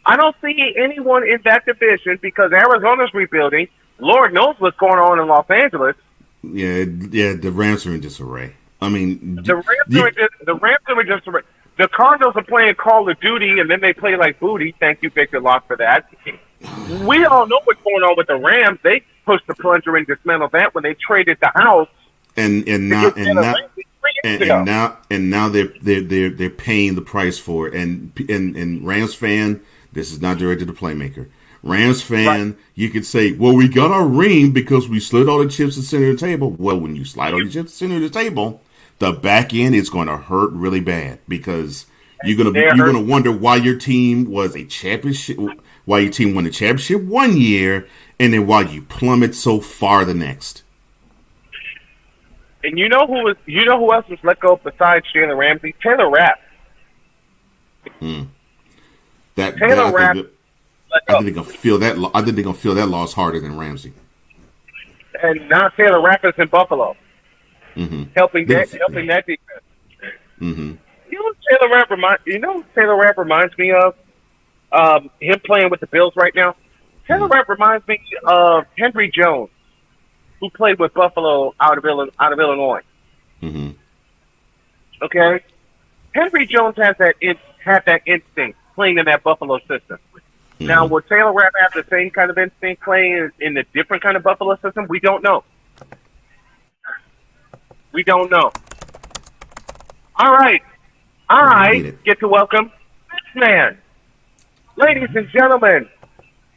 I don't see anyone in that division because Arizona's rebuilding. Lord knows what's going on in Los Angeles. Yeah, the Rams are in disarray. I mean, the Rams are in disarray. The Cardinals are playing Call of Duty, and then they play like booty. Thank you, Victor Locke, for that. We all know what's going on with the Rams. They pushed the plunger and dismantled that when they traded the house. And now they're paying the price for it. And Rams fan, this is not directed to playmaker. Rams fan, right. You could say, well, we got our ring because we slid all the chips to the center of the table. Well, when you slide all the chips to the center of the table, the back end is going to hurt really bad because you're gonna wonder why your team was a championship, why your team won the championship one year, and then why you plummet so far the next. And you know who else was let go besides Jalen Ramsey? Taylor Rapp. Taylor Rapp. I think they're gonna feel that. I think they're gonna feel that loss harder than Ramsey. And now Taylor Rapp is in Buffalo, helping that defense. Mm-hmm. You know Taylor Rapp reminds me of him playing with the Bills right now. Taylor Rapp reminds me of Henry Jones, who played with Buffalo out of Illinois. Mm-hmm. Okay, Henry Jones had that instinct playing in that Buffalo system. Now, will Taylor Rapp have the same kind of instinct playing in a different kind of Buffalo system? We don't know. We don't know. All right. I get to welcome Snowman. Ladies and gentlemen,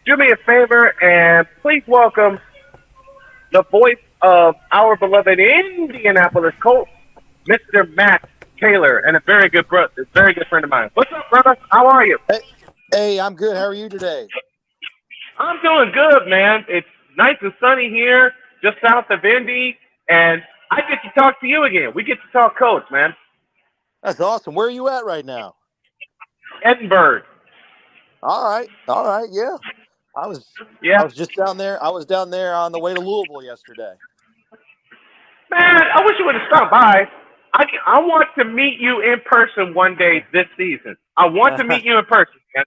do me a favor and please welcome the voice of our beloved Indianapolis Colts, Mr. Matt Taylor, and a very good friend of mine. What's up, brother? How are you? Hey, I'm good. How are you today? I'm doing good, man. It's nice and sunny here, just south of Indy, and I get to talk to you again. We get to talk Colts, man. That's awesome. Where are you at right now? Edinburgh. All right. Yeah. I was just down there. I was down there on the way to Louisville yesterday. Man, I wish you would have stopped by. I want to meet you in person one day this season. I want to meet you in person, man.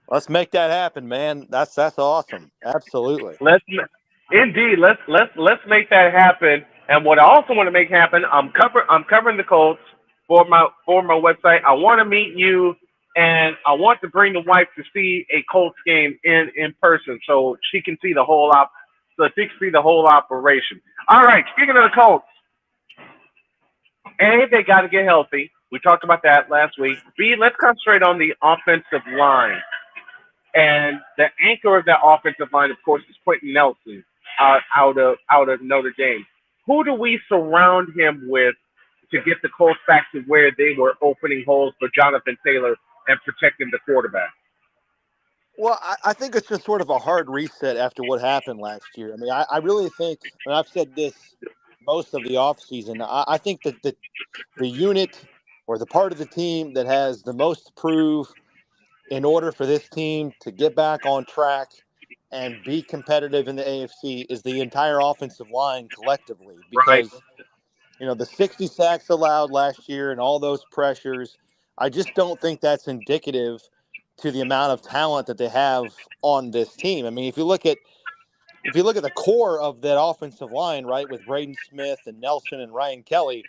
Let's make that happen, man. That's awesome. Absolutely. Let's make that happen. And what I also want to make happen, I'm covering the Colts for my website. I want to meet you, and I want to bring the wife to see a Colts game in person, so she can see the whole operation. All right. Speaking of the Colts. A, they got to get healthy. We talked about that last week. B, let's concentrate on the offensive line. And the anchor of that offensive line, of course, is Quentin Nelson out of Notre Dame. Who do we surround him with to get the Colts back to where they were opening holes for Jonathan Taylor and protecting the quarterback? Well, I think it's just sort of a hard reset after what happened last year. I mean, I really think, and I've said this most of the offseason, I think that the unit or the part of the team that has the most to prove in order for this team to get back on track and be competitive in the AFC is the entire offensive line collectively. Because, the 60 sacks allowed last year and all those pressures, I just don't think that's indicative to the amount of talent that they have on this team. I mean, if you look at the core of that offensive line, right, with Braden Smith and Nelson and Ryan Kelly,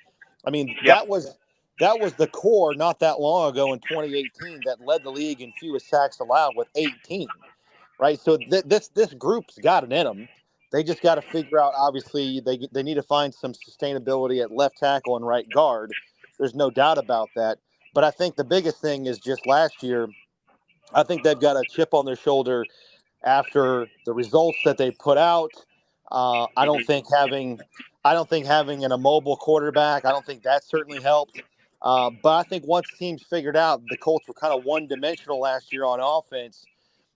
I mean, that was the core not that long ago in 2018 that led the league in fewest sacks allowed with 18, right? So this group's got it in them. They just got to figure out, obviously, they need to find some sustainability at left tackle and right guard. There's no doubt about that. But I think the biggest thing is just last year, I think they've got a chip on their shoulder after the results that they put out. I don't think having an immobile quarterback, I don't think that certainly helped. But I think once teams figured out the Colts were kind of one-dimensional last year on offense,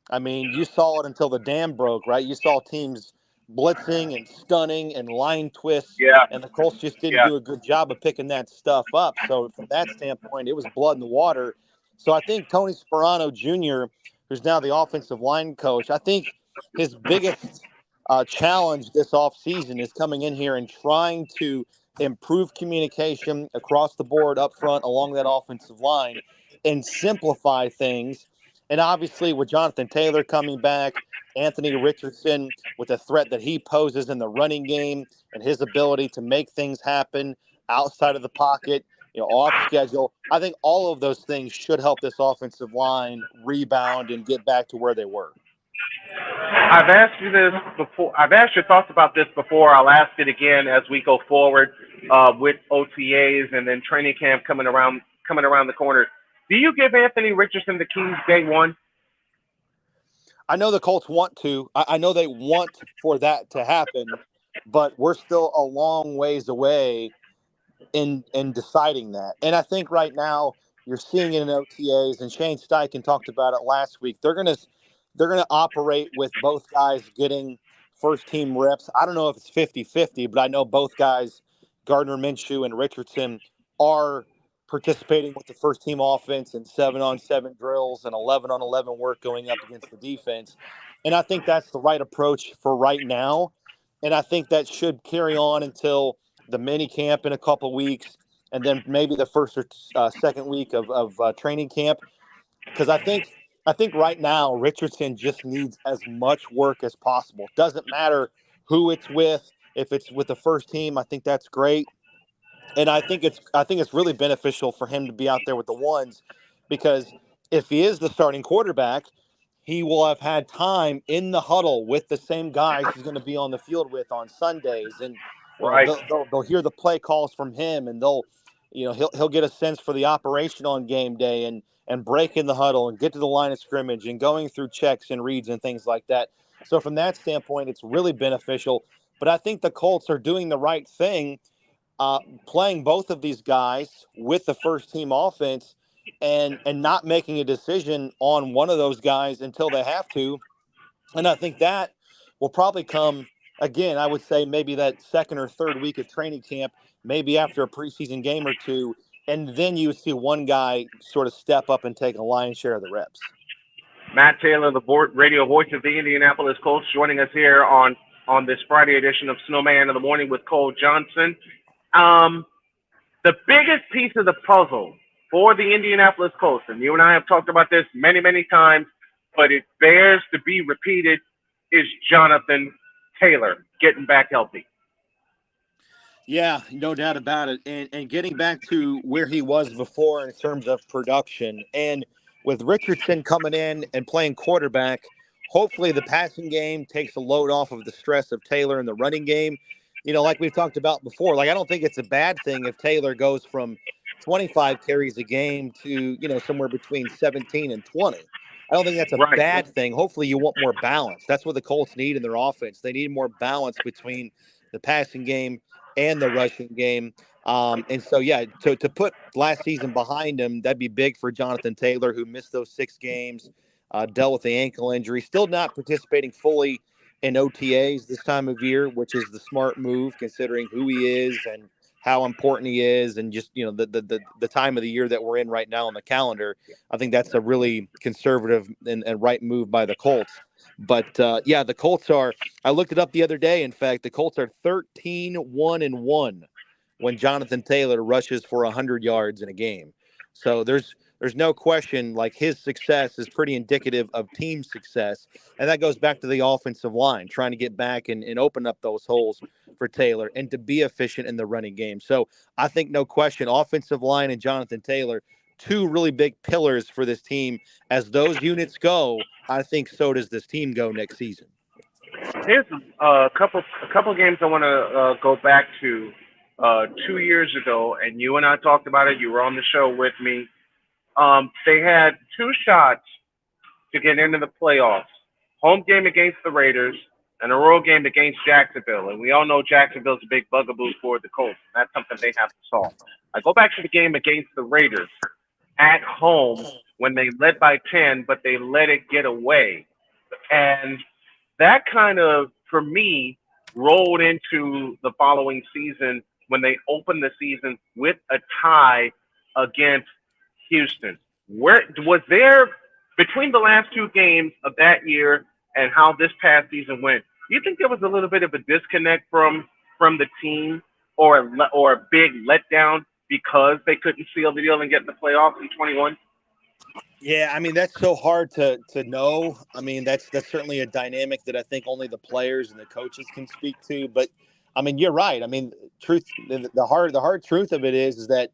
I mean, you saw it until the dam broke, right? You saw teams blitzing and stunning and line twists, Yeah. and the Colts just didn't Yeah. do a good job of picking that stuff up. So from that standpoint, it was blood in the water. So I think Tony Sperano Jr., who's now the offensive line coach, I think his biggest challenge this offseason is coming in here and trying to improve communication across the board up front along that offensive line and simplify things. And obviously, with Jonathan Taylor coming back, Anthony Richardson with the threat that he poses in the running game and his ability to make things happen outside of the pocket, off schedule, I think all of those things should help this offensive line rebound and get back to where they were. I've asked you this before. I've asked your thoughts about this before. I'll ask it again as we go forward with OTAs and then training camp coming around the corner. Do you give Anthony Richardson the keys day one? I know the Colts want to. I know they want for that to happen, but we're still a long ways away in deciding that. And I think right now you're seeing it in OTAs, and Shane Steichen talked about it last week. They're gonna operate with both guys getting first team reps. I don't know if it's 50-50, but I know both guys, Gardner Minshew and Richardson, are participating with the first team offense in 7-on-7 drills and 11-on-11 work going up against the defense. And I think that's the right approach for right now. And I think that should carry on until the mini camp in a couple weeks, and then maybe the first or second week of training camp. Because I think right now Richardson just needs as much work as possible. Doesn't matter who it's with. If it's with the first team, I think that's great. And I think it's really beneficial for him to be out there with the ones, because if he is the starting quarterback, he will have had time in the huddle with the same guys he's going to be on the field with on Sundays, and Right. they'll hear the play calls from him, and he'll get a sense for the operation on game day and break in the huddle and get to the line of scrimmage and going through checks and reads and things like that. So from that standpoint, it's really beneficial. But I think the Colts are doing the right thing, playing both of these guys with the first team offense and not making a decision on one of those guys until they have to. And I think that will probably come, again, I would say maybe that second or third week of training camp, maybe after a preseason game or two, and then you see one guy sort of step up and take a lion's share of the reps. Matt Taylor, the radio voice of the Indianapolis Colts, joining us here on this Friday edition of Snowman in the Morning with Cole Johnson. The biggest piece of the puzzle for the Indianapolis Colts, and you and I have talked about this many, many times, but it bears to be repeated, is Jonathan Taylor getting back healthy. Yeah, no doubt about it. And getting back to where he was before in terms of production, and with Richardson coming in and playing quarterback, hopefully the passing game takes a load off of the stress of Taylor in the running game. Like we've talked about before, I don't think it's a bad thing if Taylor goes from 25 carries a game to, somewhere between 17 and 20. I don't think that's a bad thing. Hopefully you want more balance. That's what the Colts need in their offense. They need more balance between the passing game and the rushing game. And so, to put last season behind him, that'd be big for Jonathan Taylor, who missed those 6 games, dealt with the ankle injury, still not participating fully in OTAs this time of year, which is the smart move considering who he is and how important he is, and just the time of the year that we're in right now on the calendar. I think that's a really conservative and right move by the Colts. But the Colts are. I looked it up the other day. In fact, the Colts are 13-1-1 when Jonathan Taylor rushes for 100 yards in a game. So there's no question, his success is pretty indicative of team success. And that goes back to the offensive line, trying to get back and open up those holes for Taylor and to be efficient in the running game. So I think no question, offensive line and Jonathan Taylor, 2 really big pillars for this team. As those units go, I think so does this team go next season. Here's a couple games I want to go back to 2 years ago, and you and I talked about it. You were on the show with me. They had 2 shots to get into the playoffs. Home game against the Raiders and a road game against Jacksonville. And we all know Jacksonville's a big bugaboo for the Colts. That's something they have to solve. I go back to the game against the Raiders at home when they led by 10, but they let it get away. And that kind of, for me, rolled into the following season when they opened the season with a tie against Houston. Where was there between the last two games of that year and how this past season went? Do you think there was a little bit of a disconnect from the team, or a big letdown because they couldn't seal the deal and get in the playoffs in 21? Yeah, I mean that's so hard to know. I mean that's certainly a dynamic that I think only the players and the coaches can speak to. But I mean you're right. I mean the hard truth of it is that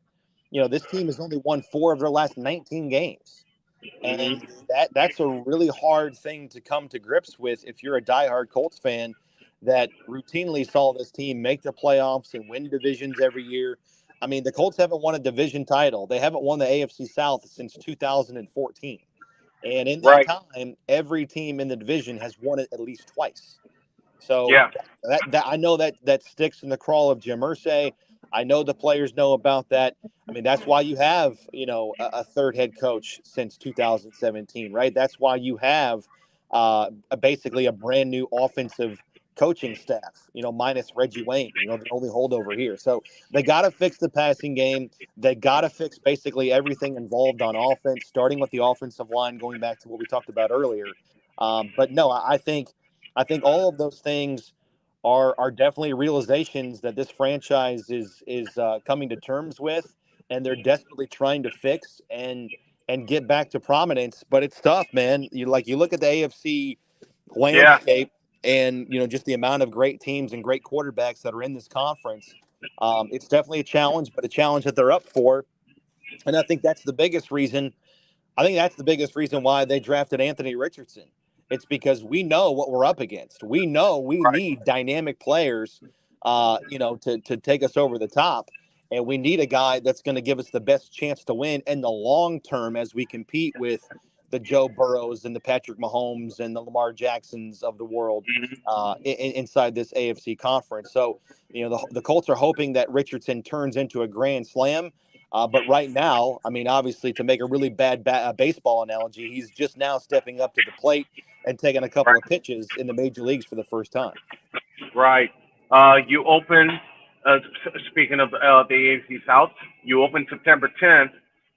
this team has only won 4 of their last 19 games, and that's a really hard thing to come to grips with if you're a diehard Colts fan that routinely saw this team make the playoffs and win divisions every year. I mean, the Colts haven't won a division title. They haven't won the AFC South since 2014. And in that time, every team in the division has won it at least twice. So that I know that sticks in the craw of Jim Irsay. I know the players know about that. I mean, that's why you have, a third head coach since 2017, right? That's why you have basically a brand new offensive coaching staff, minus Reggie Wayne, the only holdover here. So they got to fix the passing game. They got to fix basically everything involved on offense, starting with the offensive line, going back to what we talked about earlier. But no, I think all of those things are definitely realizations that this franchise is coming to terms with, and they're desperately trying to fix and get back to prominence. But it's tough, man. You look at the AFC landscape, and just the amount of great teams and great quarterbacks that are in this conference. It's definitely a challenge, but a challenge that they're up for. And I think that's the biggest reason. I think that's the biggest reason why they drafted Anthony Richardson. It's because we know what we're up against. We know we need dynamic players, to take us over the top. And we need a guy that's going to give us the best chance to win in the long term as we compete with the Joe Burrows and the Patrick Mahomes and the Lamar Jacksons of the world inside this AFC conference. So, the Colts are hoping that Richardson turns into a grand slam. But right now, I mean, obviously, to make a really bad baseball analogy, he's just now stepping up to the plate and taking a couple of pitches in the major leagues for the first time. Right. You open, speaking of the AFC South, you open September 10th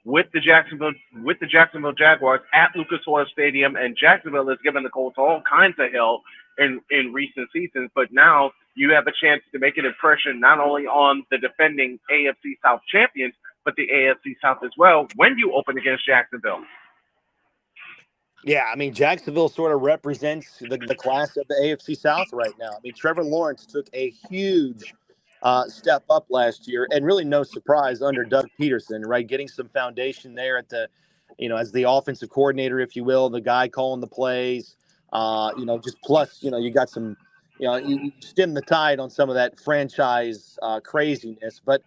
with the Jacksonville Jaguars at Lucas Oil Stadium, and Jacksonville has given the Colts all kinds of hell in recent seasons. But now you have a chance to make an impression not only on the defending AFC South champions, but the AFC South as well when you open against Jacksonville. Yeah, I mean, Jacksonville sort of represents the class of the AFC South right now. I mean, Trevor Lawrence took a huge step up last year, and really no surprise under Doug Peterson, right? Getting some foundation there at the, as the offensive coordinator, if you will, the guy calling the plays, just plus, you got some, you stem the tide on some of that franchise craziness. But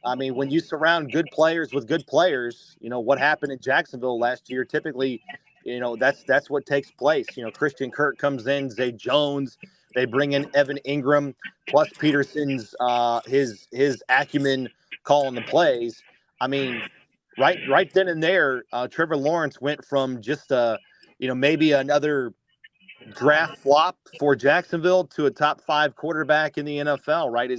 I mean, when you surround good players with good players, what happened in Jacksonville last year, typically, that's what takes place. Christian Kirk comes in, Zay Jones, they bring in Evan Ingram, plus Peterson's his acumen calling the plays. I mean, right then and there, Trevor Lawrence went from just maybe another draft flop for Jacksonville to a top 5 quarterback in the NFL. Right,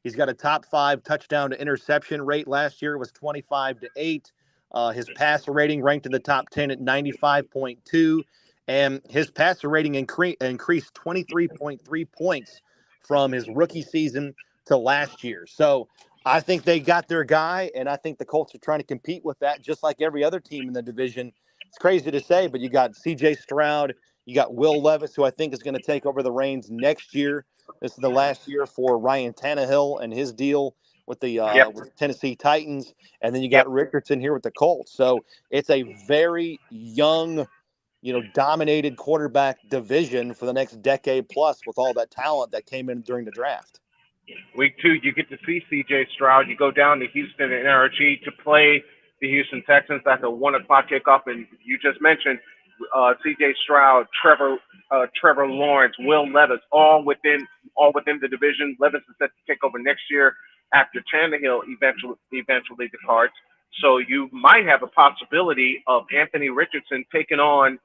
he's got a top 5 touchdown to interception rate. Last year it was 25-8. His passer rating ranked in the top 10 at 95.2, and his passer rating increased 23.3 points from his rookie season to last year. So I think they got their guy, and I think the Colts are trying to compete with that just like every other team in the division. It's crazy to say, but you got C.J. Stroud, you got Will Levis, who I think is going to take over the reins next year. This is the last year for Ryan Tannehill and his deal with the with Tennessee Titans, and then you got Richardson here with the Colts. So it's a very young, dominated quarterback division for the next decade plus, with all that talent that came in during the draft. Week 2, you get to see C.J. Stroud. You go down to Houston and NRG to play the Houston Texans. That's a 1:00 kickoff, and you just mentioned C.J. Stroud, Trevor Trevor Lawrence, Will Levis, all within the division. Levis is set to take over next year after Tannehill eventually departs. So you might have a possibility of Anthony Richardson taking on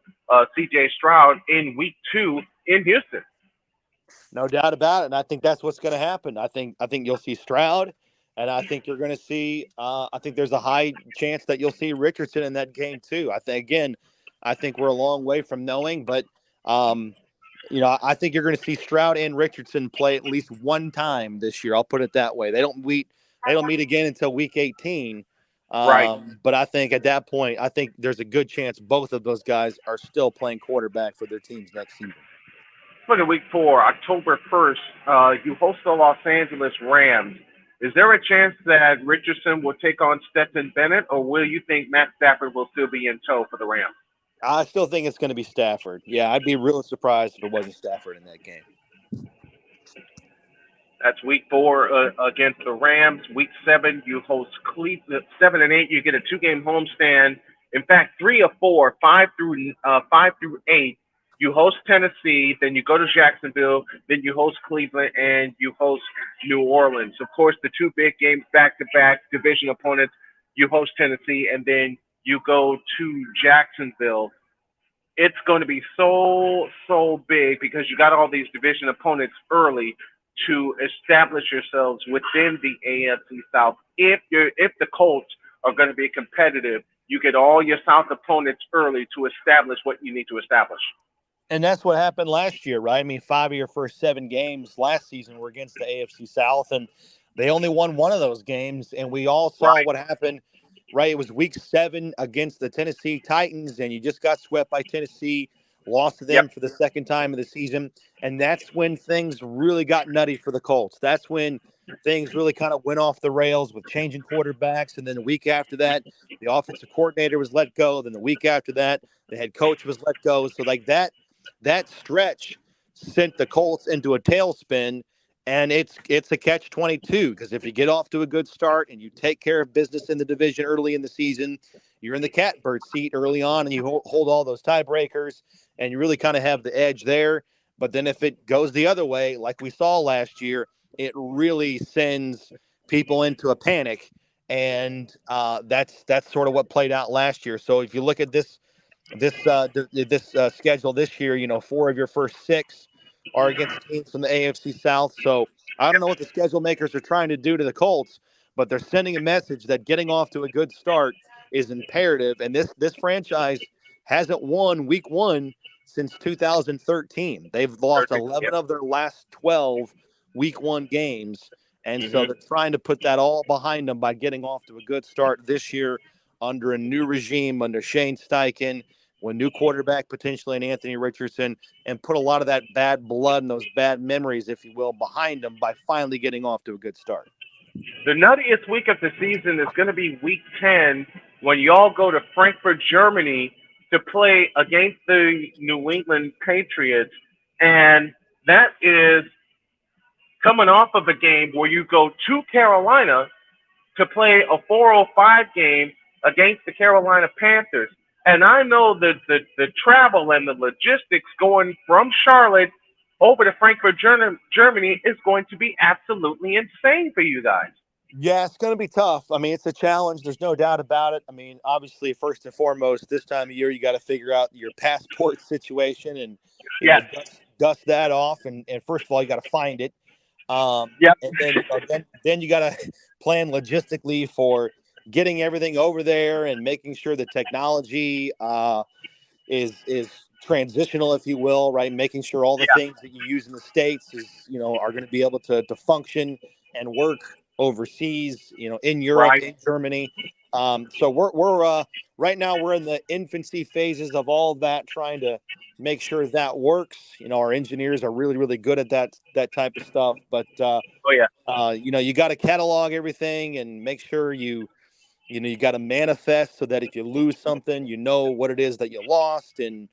C.J. Stroud in Week 2 in Houston. No doubt about it, and I think that's what's going to happen. I think you'll see Stroud, and I think you're going to see. I think there's a high chance that you'll see Richardson in that game too. I think we're a long way from knowing, but I think you're going to see Stroud and Richardson play at least one time this year. I'll put it that way. They don't meet again until Week 18. Right. But I think at that point, I think there's a good chance both of those guys are still playing quarterback for their teams next season. Look at Week 4, October 1st. You host the Los Angeles Rams. Is there a chance that Richardson will take on Stetson Bennett, or will you think Matt Stafford will still be in tow for the Rams? I still think it's going to be Stafford. Yeah, I'd be really surprised if it wasn't Stafford in that game. That's Week 4 against the Rams. Week 7, you host Cleveland. 7 and 8, you get a 2-game homestand. In fact, 3 of 4, 5 through 8. You host Tennessee, then you go to Jacksonville, then you host Cleveland, and you host New Orleans. Of course, the 2 big games back-to-back division opponents. You host Tennessee, and then you go to Jacksonville. It's going to be so big because you got all these division opponents early to establish yourselves within the AFC South. If the Colts are going to be competitive, you get all your South opponents early to establish what you need to establish. And that's what happened last year, right? I mean, 5 of your first 7 games last season were against the AFC South, and they only won one of those games. And we all saw what happened, right? It was Week 7 against the Tennessee Titans, and you just got swept by Tennessee, lost to them for the second time of the season. And that's when things really got nutty for the Colts. That's when things really kind of went off the rails with changing quarterbacks. And then the week after that, the offensive coordinator was let go. Then the week after that, the head coach was let go. So like that stretch sent the Colts into a tailspin, and it's a catch-22 because if you get off to a good start and you take care of business in the division early in the season, you're in the catbird seat early on, and you hold all those tiebreakers, and you really kind of have the edge there. But then if it goes the other way, like we saw last year, it really sends people into a panic, and that's sort of what played out last year. So if you look at this schedule this year, 4 of your first 6 are against teams from the AFC South. So I don't know what the schedule makers are trying to do to the Colts, but they're sending a message that getting off to a good start is imperative. And this franchise hasn't won Week 1 since 2013. They've lost 11 of their last 12 Week 1 games. And so they're trying to put that all behind them by getting off to a good start this year under a new regime, under Shane Steichen, with new quarterback potentially in Anthony Richardson, and put a lot of that bad blood and those bad memories, if you will, behind them by finally getting off to a good start. The nuttiest week of the season is going to be Week 10 when you all go to Frankfurt, Germany to play against the New England Patriots. And that is coming off of a game where you go to Carolina to play a 4:05 game against the Carolina Panthers. And I know that the travel and the logistics going from Charlotte over to Frankfurt, Germany is going to be absolutely insane for you guys. Yeah, it's going to be tough. I mean, it's a challenge. There's no doubt about it. I mean, obviously, first and foremost, this time of year, you got to figure out your passport situation and dust that off. And first of all, you got to find it. And then you got to plan logistically for getting everything over there and making sure the technology is transitional, if you will, right? Making sure all the things that you use in the States are going to be able to function and work overseas, in Europe, in Germany. So we're right now we're in the infancy phases of all of that, trying to make sure that works. Our engineers are really, really good at that type of stuff. But you got to catalog everything and make sure you got to manifest so that if you lose something, you know what it is that you lost and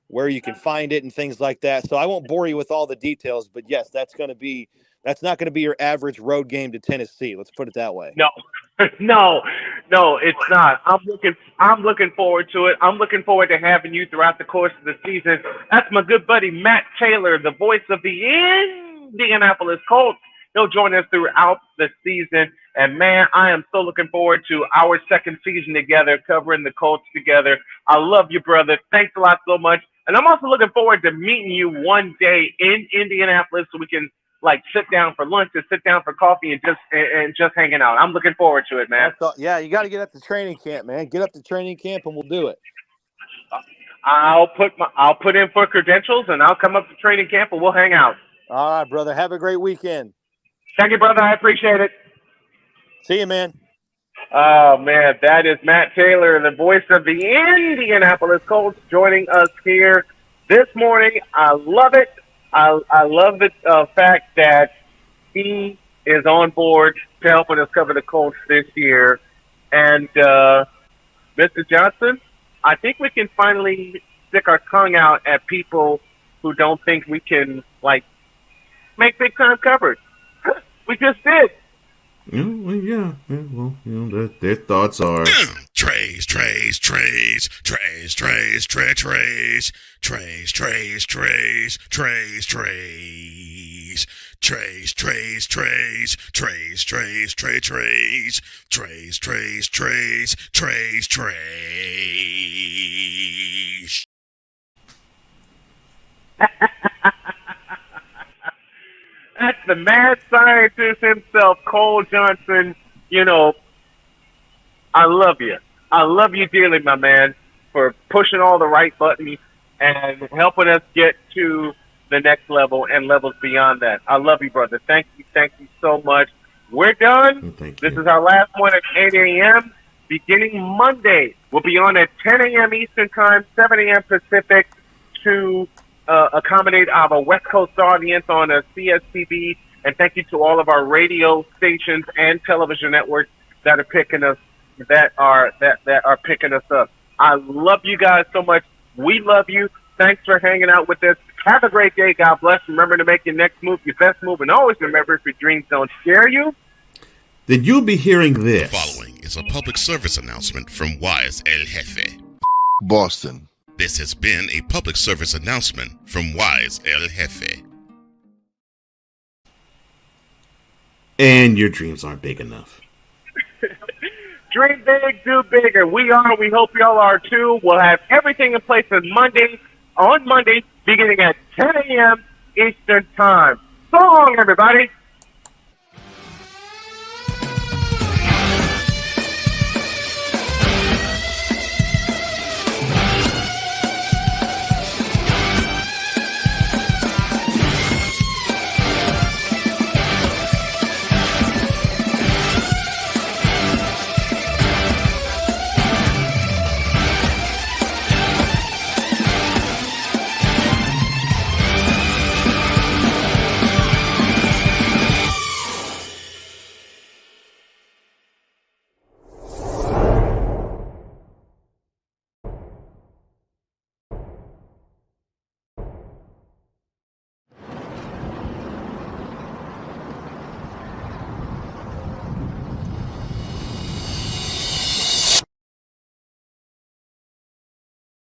where you can find it and things like that. So I won't bore you with all the details, but yes, that's not going to be your average road game to Tennessee. Let's put it that way. No, No, it's not. I'm looking forward to it. I'm looking forward to having you throughout the course of the season. That's my good buddy Matt Taylor, the voice of the Indianapolis Colts. He'll join us throughout the season. And man, I am so looking forward to our second season together, covering the Colts together. I love you, brother. Thanks a lot so much. And I'm also looking forward to meeting you one day in Indianapolis so we can like sit down for lunch and sit down for coffee and just hanging out. I'm looking forward to it, man. Yeah, you got to get up to training camp, man. Get up to training camp and we'll do it. I'll put in for credentials and I'll come up to training camp and we'll hang out. All right, brother. Have a great weekend. Thank you, brother. I appreciate it. See you, man. Oh, man, that is Matt Taylor, the voice of the Indianapolis Colts, joining us here this morning. I love it. I love the fact that he is on board to helping us cover the Colts this year. And, Mr. Johnson, I think we can finally stick our tongue out at people who don't think we can, like, make big-time coverage. We just did. Yeah, well, their thoughts are Trays. That's the mad scientist himself, Cole Johnson. You know, I love you. I love you dearly, my man, for pushing all the right buttons and helping us get to the next level and levels beyond that. I love you, brother. Thank you so much. We're done. This is our last one at 8 a.m. Beginning Monday, we'll be on at 10 a.m. Eastern Time, 7 a.m. Pacific to accommodate our West Coast audience on a CSTV. And thank you to all of our radio stations and television networks that are picking us that are picking us up. I love you guys so much. We love you. Thanks for hanging out with us. Have a great day. God bless. Remember to make your next move your best move, and always remember, if your dreams don't scare you, then you'll be hearing this. The following is a public service announcement from Wise El Jefe, Boston. This has been a public service announcement from Wise El Jefe. And your dreams aren't big enough. Dream big, do bigger. We are. We hope y'all are too. We'll have everything in place on Monday, beginning at 10 a.m. Eastern Time. So long, everybody.